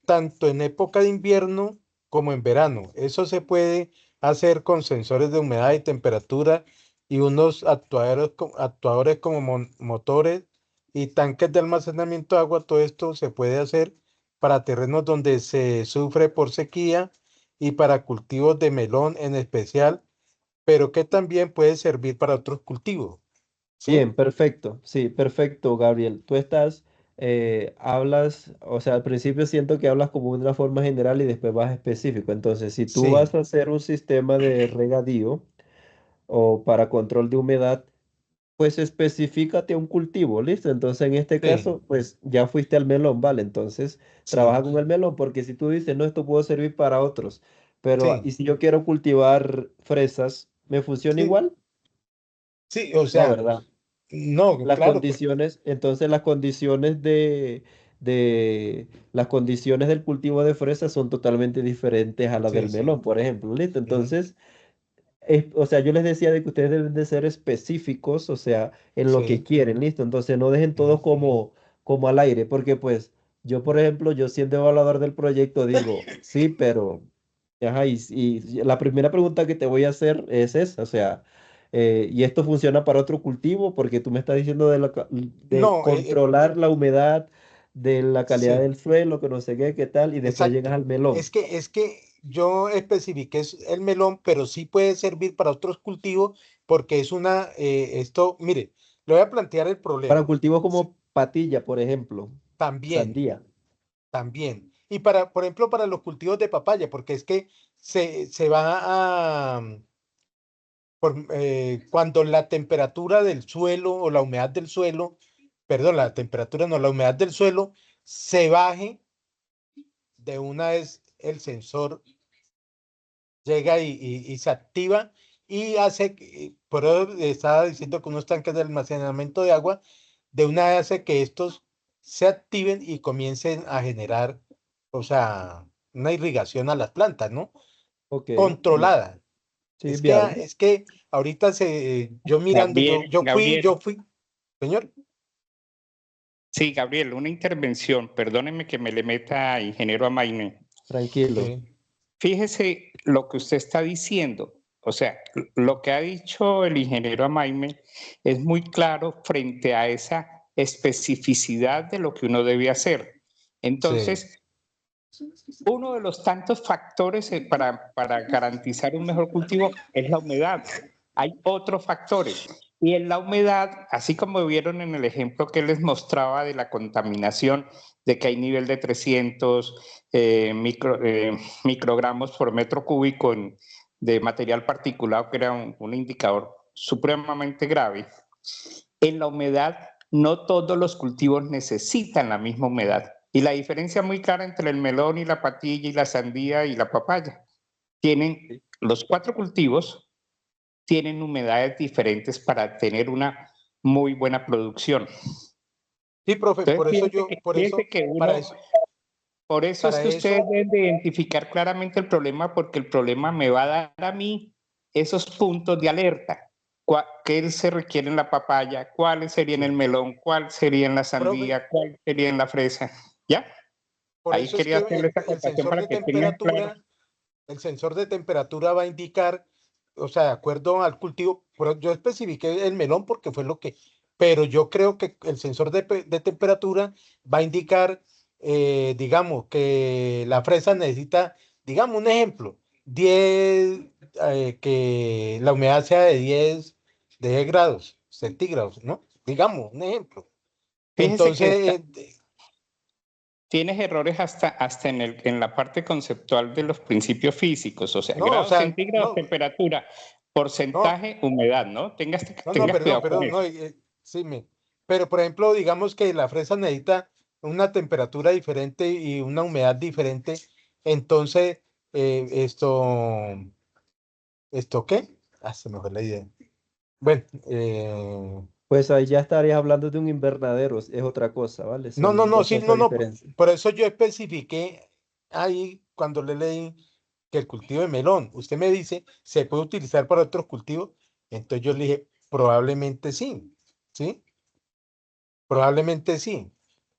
tanto en época de invierno como en verano. Eso se puede hacer con sensores de humedad y temperatura y unos actuadores como motores y tanques de almacenamiento de agua. Todo esto se puede hacer para terrenos donde se sufre por sequía y para cultivos de melón en especial, pero que también puede servir para otros cultivos. ¿Sí? Bien, perfecto. Sí, perfecto, Gabriel. Tú hablas, o sea, al principio siento que hablas como de una forma general y después vas específico. Entonces, si tú Sí, vas a hacer un sistema de regadío o para control de humedad, pues específicate un cultivo, ¿listo? Entonces, en este sí, caso, pues ya fuiste al melón, ¿vale? Entonces, sí, trabaja con el melón, porque si tú dices, no, esto puede servir para otros, pero, ¿y sí, si yo quiero cultivar fresas, me funciona sí, igual? sí, o No, sea, ¿verdad? no, Las claro, condiciones, entonces las condiciones del cultivo de fresas son totalmente diferentes a las sí, del sí. melón, por ejemplo, ¿listo? Ujú. Entonces, o sea, yo les decía de que ustedes deben de ser específicos, o sea, en lo que Sí, quieren, ¿listo? Entonces no dejen todo ujú, como al aire, porque pues yo, por ejemplo, yo siendo evaluador del proyecto digo, sí, pero, ajá, y la primera pregunta que te voy a hacer es esa, o sea, ¿y esto funciona para otro cultivo? Porque tú me estás diciendo de no, controlar la humedad, de la calidad sí, del suelo, que no sé qué, qué tal, y después llegas exacto. al melón. Es que yo especifiqué el melón, pero sí puede servir para otros cultivos porque es mire, le voy a plantear el Para problema. cultivos como patilla, por ejemplo, También, sandía. también. Y por ejemplo, para los cultivos de papaya, porque es que se va cuando la temperatura del suelo o la humedad del suelo, perdón, la temperatura no, la humedad del suelo se baje, de una vez el sensor llega y se activa y por eso estaba diciendo que unos tanques de almacenamiento de agua, de una vez hace que estos se activen y comiencen a generar, o sea, una irrigación a las plantas, ¿no? Ok, Controlada. sí, viable. Es que ahorita yo mirando, Gabriel, yo fui, señor. sí, Gabriel, una intervención, perdóneme que me le meta, ingeniero Amaime. Tranquilo. Fíjese lo que usted está diciendo. O sea, lo que ha dicho el ingeniero Amaime es muy claro frente a esa especificidad de lo que uno debe hacer. Entonces, uno de los tantos factores para garantizar un mejor cultivo es la humedad. Hay otros factores. Y en la humedad, así como vieron en el ejemplo que les mostraba de la contaminación, de que hay nivel de 300 microgramos por metro cúbico de material particulado, que era un indicador supremamente grave, en la humedad no todos los cultivos necesitan la misma humedad. Y la diferencia muy clara entre el melón y la patilla y la sandía y la papaya. Los 4 cultivos tienen humedades diferentes para tener una muy buena producción. Sí, profe, Entonces, fíjense que para uno, eso, por eso es para que ustedes eso, deben de identificar claramente el problema, porque el problema me va a dar a mí esos puntos de alerta. ¿Qué se requiere en la papaya? ¿Cuáles serían en el sí, melón? ¿Cuál sería en la profe, sandía? ¿Cuál sería en la fresa? ¿Ya? por Ahí eso es quería que hacerle esa el acotación sensor para de que tengan claro. temperatura, va a indicar, o sea, de acuerdo al cultivo, pero yo especifiqué el melón porque fue lo que, pero yo creo que el sensor de temperatura va a indicar, digamos, que la fresa necesita, digamos, un ejemplo, 10, que la humedad sea de 10 grados centígrados, ¿no? Digamos, un ejemplo. Fíjese que Entonces, tienes errores hasta en la parte conceptual de los principios físicos, o sea, no, o grados sea, centígrados, no, temperatura, no. porcentaje, humedad, ¿no? No, Tengas cuidado con perdón, no, eso. sí, pero por ejemplo, digamos que la fresa necesita una temperatura diferente y una humedad diferente, entonces, ¿esto qué? Ah, se me fue la idea. Bueno, Pues ahí ya estarías hablando de un invernadero, es otra cosa, ¿vale? Son no, dos sí, cosas no, diferentes. por eso yo especifiqué ahí cuando le leí que el cultivo de melón, usted me dice, ¿se puede utilizar para otros cultivos? Entonces yo le dije, probablemente sí, ¿sí? Probablemente sí.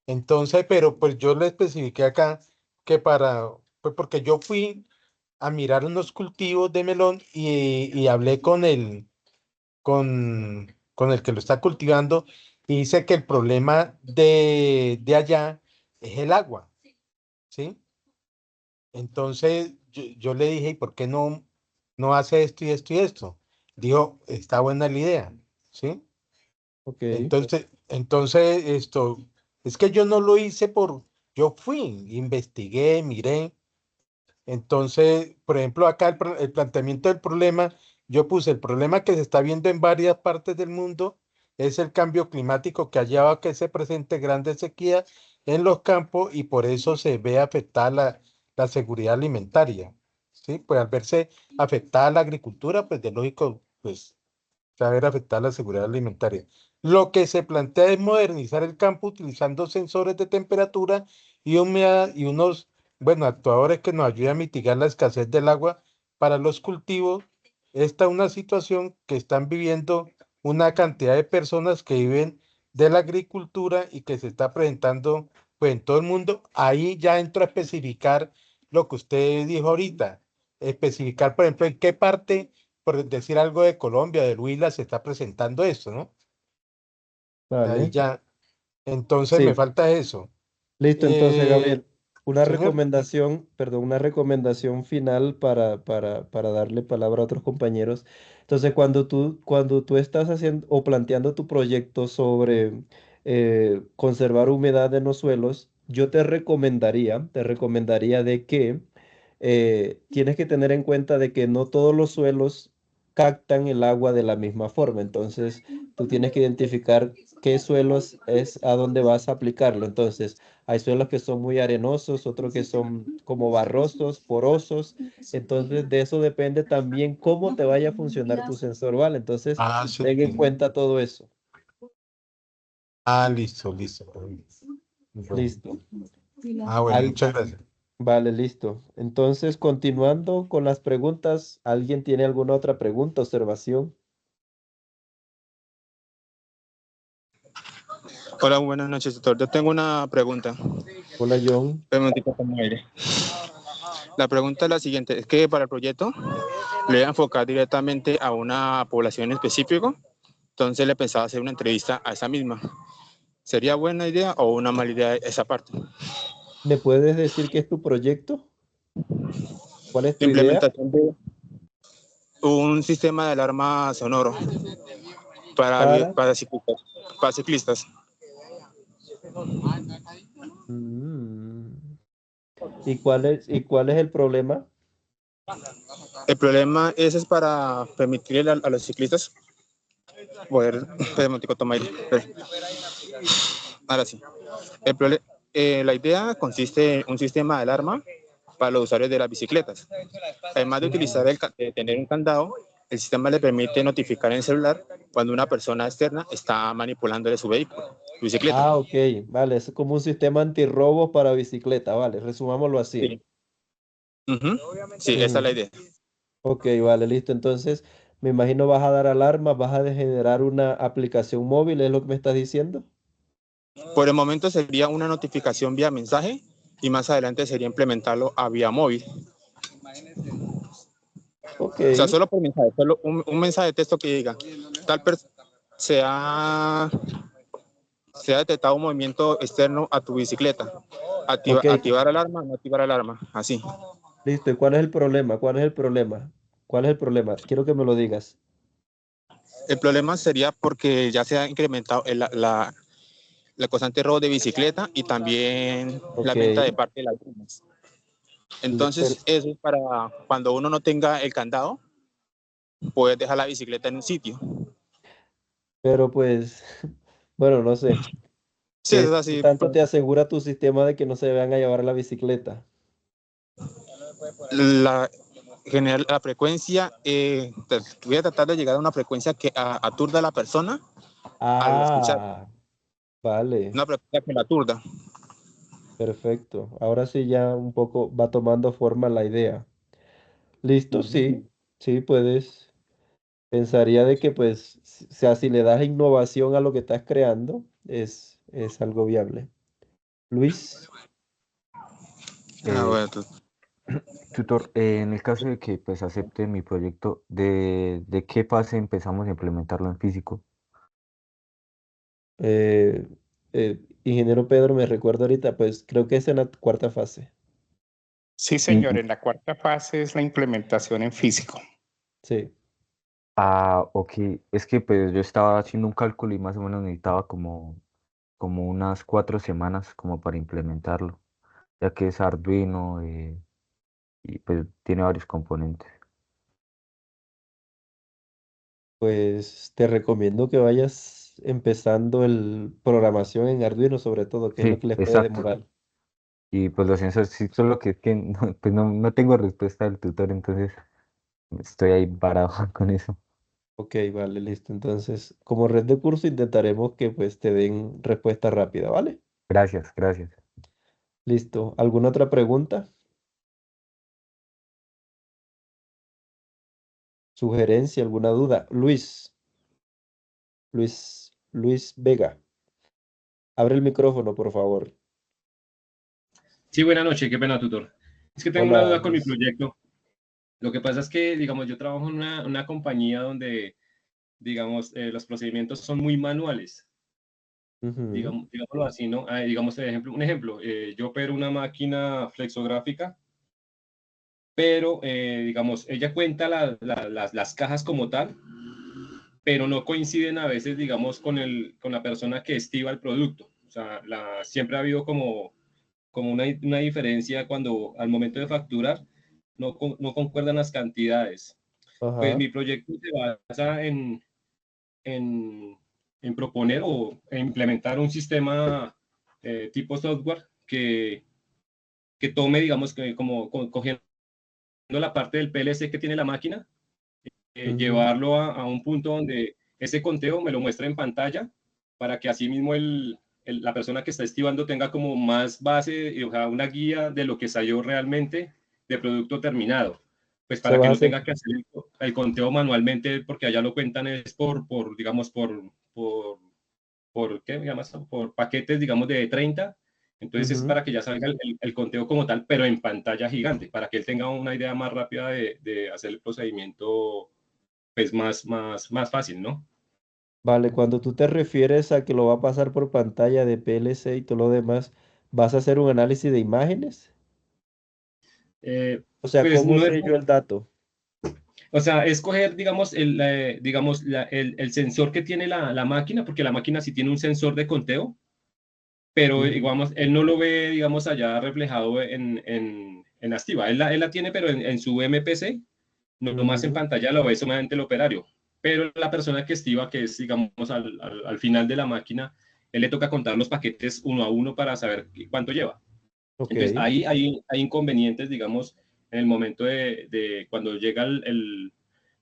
Entonces, pero pues yo le especifiqué acá que pues porque yo fui a mirar unos cultivos de melón y hablé con el que lo está cultivando y dice que el problema de allá es el agua, ¿sí? Entonces yo le dije, ¿y por qué no hace esto y esto y esto? Dijo, está buena la idea, ¿sí? Ok, Es que yo no lo hice yo fui, investigué, miré. Entonces, por ejemplo, acá el planteamiento del problema, yo puse el problema que se está viendo en varias partes del mundo es el cambio climático que ha llevado a que se presente grandes sequías en los campos y por eso se ve afectada la seguridad alimentaria. ¿Sí? Pues al verse afectada la agricultura, pues de lógico, pues se va a ver afectada la seguridad alimentaria. Lo que se plantea es modernizar el campo utilizando sensores de temperatura y humedad y unos, bueno, actuadores que nos ayuden a mitigar la escasez del agua para los cultivos. Esta es una situación que están viviendo una cantidad de personas que viven de la agricultura y que se está presentando pues, en todo el mundo. Ahí ya entro a especificar lo que usted dijo ahorita, especificar, por ejemplo, en qué parte, por decir algo de Colombia, de Huila, se está presentando esto, ¿no? Ahí vale. ya, entonces me Sí, falta eso. listo entonces, Eh, Gabriel. Una Señor, recomendación, perdón, una recomendación final para darle palabra a otros compañeros. Entonces, cuando tú estás haciendo o planteando tu proyecto sobre conservar humedad en los suelos, yo te recomendaría de que tienes que tener en cuenta de que no todos los suelos captan el agua de la misma forma. Entonces, tú tienes que identificar qué suelos es a dónde vas a aplicarlo. Entonces, hay suelos que son muy arenosos, otros que son como barrosos, porosos. Entonces, de eso depende también cómo te vaya a funcionar tu sensor, ¿vale? Entonces, sí, ten en cuenta todo eso. listo, listo. Bueno. Listo. Bueno, Al- muchas gracias. Vale, listo. Entonces, continuando con las preguntas, ¿alguien tiene alguna otra pregunta, observación? Hola, buenas noches, doctor. Yo tengo una pregunta. Hola, John. Un momentito, como aire. La pregunta es la siguiente, es que para el proyecto le voy a enfocar directamente a una población en específico, entonces le pensaba hacer una entrevista a esa misma. ¿Sería buena idea o una mala idea esa parte? ¿Me puedes decir qué es tu proyecto? ¿Cuál es tu La idea? implementación de un sistema de alarma sonoro Para... para ciclistas. Para ciclistas. Mm. ¿Y cuál es el problema? El problema es para permitirle a los ciclistas poder... Espera un momentico, toma aire. Ahora sí. La idea consiste en un sistema de alarma para los usuarios de las bicicletas. Además de Ujú. de tener un candado, el sistema le permite notificar en el celular cuando una persona externa está manipulándole su vehículo, su bicicleta. Ah, ok, vale, es como un sistema antirrobo para bicicleta, vale, resumámoslo así. Sí. Ujú. Sí, esa es la Ujú. idea. Ok, vale, listo. Entonces, me imagino vas a dar alarmas, vas a generar una aplicación móvil, ¿es lo que me estás diciendo? Por el momento sería una notificación vía mensaje y más adelante sería implementarlo a vía móvil. Ok, O sea, solo por mensaje, solo un mensaje de texto que diga, tal persona se ha detectado un movimiento externo a tu bicicleta. ok, Activar alarma, no activar alarma, así. listo. ¿Y cuál es el problema? ¿Cuál es el problema? ¿Cuál es el problema? Quiero que me lo digas. El problema sería porque ya se ha incrementado la constante robo de bicicleta y también la Ok, venta de parte de las mismas. pero, Entonces, eso es para cuando uno no tenga el candado, puedes dejar la bicicleta en un sitio. pero pues, bueno, no sé. Sí, eso es ¿Qué así. tanto te asegura tu sistema de que no se van a llevar la bicicleta? La, la frecuencia, voy a tratar de llegar a una frecuencia que aturda a la persona al escuchar, Ah, vale. una frecuencia que la aturda. Perfecto. Ahora sí ya un poco va tomando forma la idea. ¿Listo? Sí, sí, puedes. Pensaría de que pues, o sea, si le das innovación a lo que estás creando, es algo viable. Luis, Eh, Bueno, Tutor, en el caso de que pues acepte mi proyecto, ¿de qué fase empezamos a implementarlo en físico? eh, ingeniero Pedro, me recuerdo ahorita, pues creo que es en la cuarta fase. Sí, Y, señor, en la cuarta fase es la implementación en físico. Sí. ok, es que pues yo estaba haciendo un cálculo y más o menos necesitaba como unas 4 semanas como para implementarlo, ya que es Arduino y pues tiene varios componentes. Pues te recomiendo que vayas empezando el programación en Arduino, sobre todo, que es lo Sí, que les puede exacto. demorar. Y pues los sensores, sí, solo que es que no, pues no tengo respuesta del tutor, entonces estoy ahí parado con eso. Ok, vale, listo. Entonces, como red de curso intentaremos que pues te den respuesta rápida, ¿vale? Gracias, gracias. Listo. ¿Alguna otra pregunta? ¿Sugerencia? ¿Alguna duda? Luis Vega. Abre el micrófono, por favor. Sí, buenas noches, qué pena, tutor. Es que tengo una Hola, duda con mi Luis. proyecto. Lo que pasa es que, digamos, yo trabajo en una compañía donde, digamos, los procedimientos son muy manuales. digámoslo así, ¿no? Digamos, un ejemplo, yo opero una máquina flexográfica, pero, digamos, ella cuenta las cajas como tal, pero no coinciden a veces, digamos, con la persona que estima el producto. O sea, siempre ha habido como una diferencia cuando al momento de facturar no concuerdan las cantidades. Pues Ajá. mi proyecto se basa en, en proponer o implementar un sistema tipo software que tome, digamos, cogiendo la parte del PLC que tiene la máquina, llevarlo a un punto donde ese conteo me lo muestra en pantalla para que así mismo la persona que está estimando tenga como más base, o sea, una guía de lo que salió realmente de producto terminado. Pues Se para va que a no hacer, tenga que hacer el conteo manualmente, porque allá lo cuentan es digamos, ¿qué me llamas? Por paquetes, digamos, de 30. Entonces es para que ya salga el conteo como tal, pero en pantalla gigante, para que él tenga una idea más rápida de hacer el procedimiento pues más fácil, ¿no? Vale, cuando tú te refieres a que lo va a pasar por pantalla de PLC y todo lo demás, ¿vas a hacer un análisis de imágenes? Eh, O sea, pues ¿cómo no es, sé yo el dato? o sea, es coger, digamos, el sensor que tiene la máquina, porque la máquina sí tiene un sensor de conteo, pero Ujú, digamos, él no lo ve, digamos, allá reflejado en Astiva. Él la tiene, pero en su MPC, no más en ujú. pantalla lo ve solamente el operario. Pero la persona que estiva, que es, digamos, al final de la máquina, él le toca contar los paquetes uno a uno para saber cuánto lleva. Ok, Entonces, ahí hay inconvenientes, digamos, en el momento de cuando llega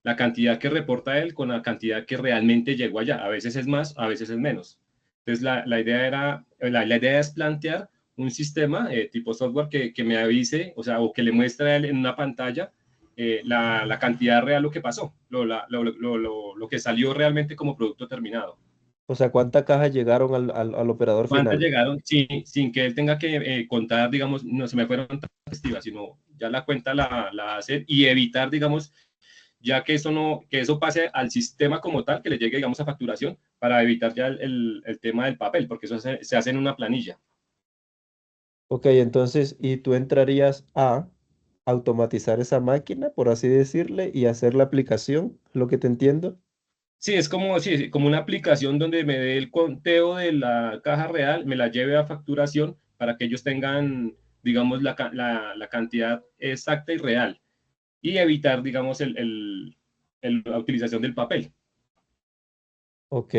la cantidad que reporta él con la cantidad que realmente llegó allá. A veces es más, a veces es menos. Entonces, la idea es plantear un sistema tipo software que me avise, o sea, o que le muestre a él en una pantalla la cantidad real, lo que pasó, lo que salió realmente como producto terminado. o sea, ¿cuántas cajas llegaron al operador ¿Cuántas final? llegaron sin que él tenga que contar, digamos, no se me fueron tan festivas, sino ya la cuenta la hace y evitar, digamos, ya que que eso pase al sistema como tal, que le llegue, digamos, a facturación, para evitar ya el tema del papel, porque eso se hace en una planilla. Ok, entonces, ¿y tú entrarías a automatizar esa máquina, por así decirle, y hacer la aplicación? ¿Lo que te entiendo? Sí, es como, sí, como una aplicación donde me dé el conteo de la caja real, me la lleve a facturación para que ellos tengan, digamos, la cantidad exacta y real y evitar, digamos, la utilización del papel. Ok,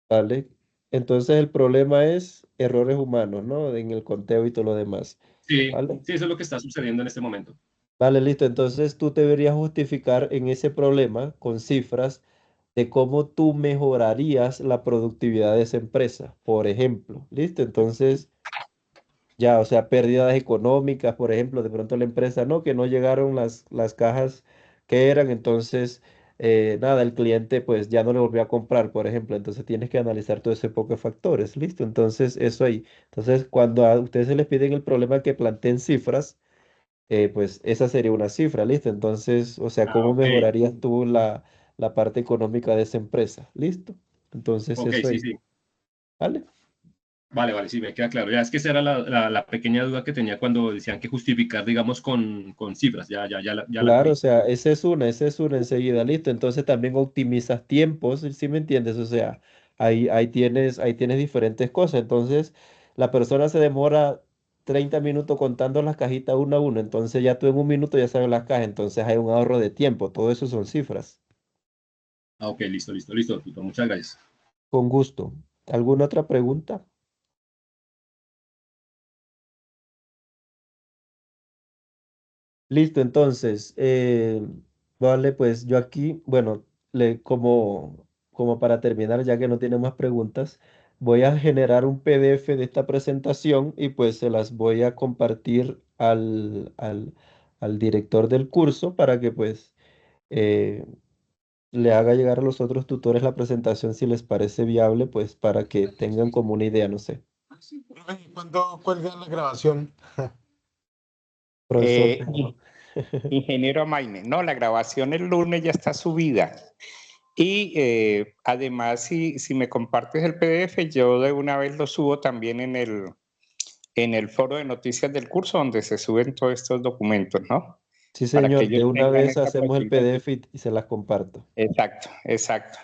vale. Entonces el problema es errores humanos, ¿no? En el conteo y todo lo demás. Sí, ¿Vale? sí, eso es lo que está sucediendo en este momento. Vale, listo. Entonces tú deberías justificar en ese problema con cifras de cómo tú mejorarías la productividad de esa empresa, por ejemplo. ¿Listo? Entonces, ya, o sea, pérdidas económicas, por ejemplo, de pronto la empresa, no, que no llegaron las cajas que eran, entonces, nada, el cliente pues ya no le volvió a comprar, por ejemplo, entonces tienes que analizar todo ese poco de factores, ¿listo? Entonces, eso ahí. Entonces, cuando a ustedes se les piden el problema que planteen cifras, pues esa sería una cifra, ¿listo? Entonces, o sea, Ah, ¿cómo ok, mejorarías tú la parte económica de esa empresa? ¿Listo? Entonces, ok, eso sí, ahí, sí. ¿vale? Vale, vale, sí, me queda claro. Ya es que esa era la pequeña duda que tenía cuando decían que justificar, digamos, con cifras. Ya la Claro, o cogí. sea, esa es una enseguida, listo. Entonces también optimizas tiempos, ¿sí me entiendes? O sea, ahí tienes diferentes cosas. Entonces, la persona se demora 30 minutos contando las cajitas uno a uno. Entonces, ya tú en un minuto ya sabes las cajas. Entonces, hay un ahorro de tiempo. Todo eso son cifras. Ah, ok, listo, listo, listo, tutor. Muchas gracias. Con gusto. ¿Alguna otra pregunta? Listo, entonces, vale, pues yo aquí, bueno, como para terminar, ya que no tiene más preguntas, voy a generar un PDF de esta presentación y pues se las voy a compartir al director del curso para que pues eh, le haga llegar a los otros tutores la presentación si les parece viable, pues para que tengan como una idea, no sé. ¿Cuándo cuelgan la grabación? Profesor. Ingeniero Maime, no, la grabación el lunes ya está subida. Y además, si me compartes el PDF, yo de una vez lo subo también en el foro de noticias del curso donde se suben todos estos documentos, ¿no? Sí, Para que señor, de ellos una tengan vez esa hacemos el posibilidad. PDF y se las comparto. Exacto, exacto.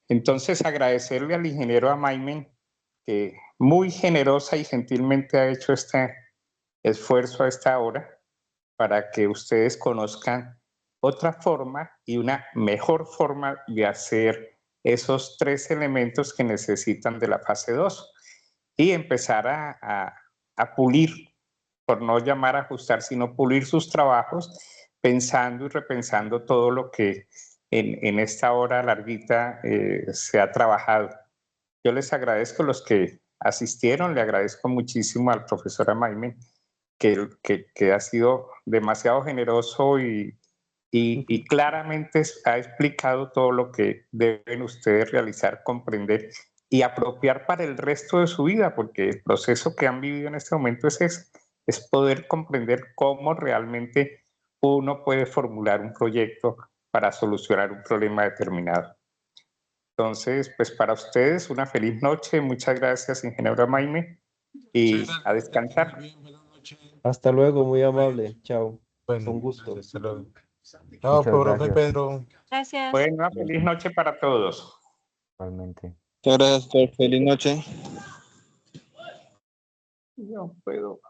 Entonces, agradecerle al ingeniero Amaimen, que muy generosa y gentilmente ha hecho este esfuerzo a esta hora para que ustedes conozcan otra forma y una mejor forma de hacer esos 3 elementos que necesitan de la fase 2 y empezar a pulir, por no llamar a ajustar, sino pulir sus trabajos, pensando y repensando todo lo que en esta hora larguita se ha trabajado. Yo les agradezco a los que asistieron, le agradezco muchísimo al profesor Amaimen, que ha sido demasiado generoso y claramente ha explicado todo lo que deben ustedes realizar, comprender y apropiar para el resto de su vida, porque el proceso que han vivido en este momento es poder comprender cómo realmente uno puede formular un proyecto para solucionar un problema determinado. Entonces, pues para ustedes una feliz noche, muchas gracias, ingeniero Maime, y a descansar. Hasta luego, muy amable. Chao. Bueno, Con gusto. hasta luego. No, Muchas profe gracias. Pedro. Gracias. Bueno, una feliz noche para todos. Igualmente. Muchas gracias, doctor. Feliz noche. No puedo.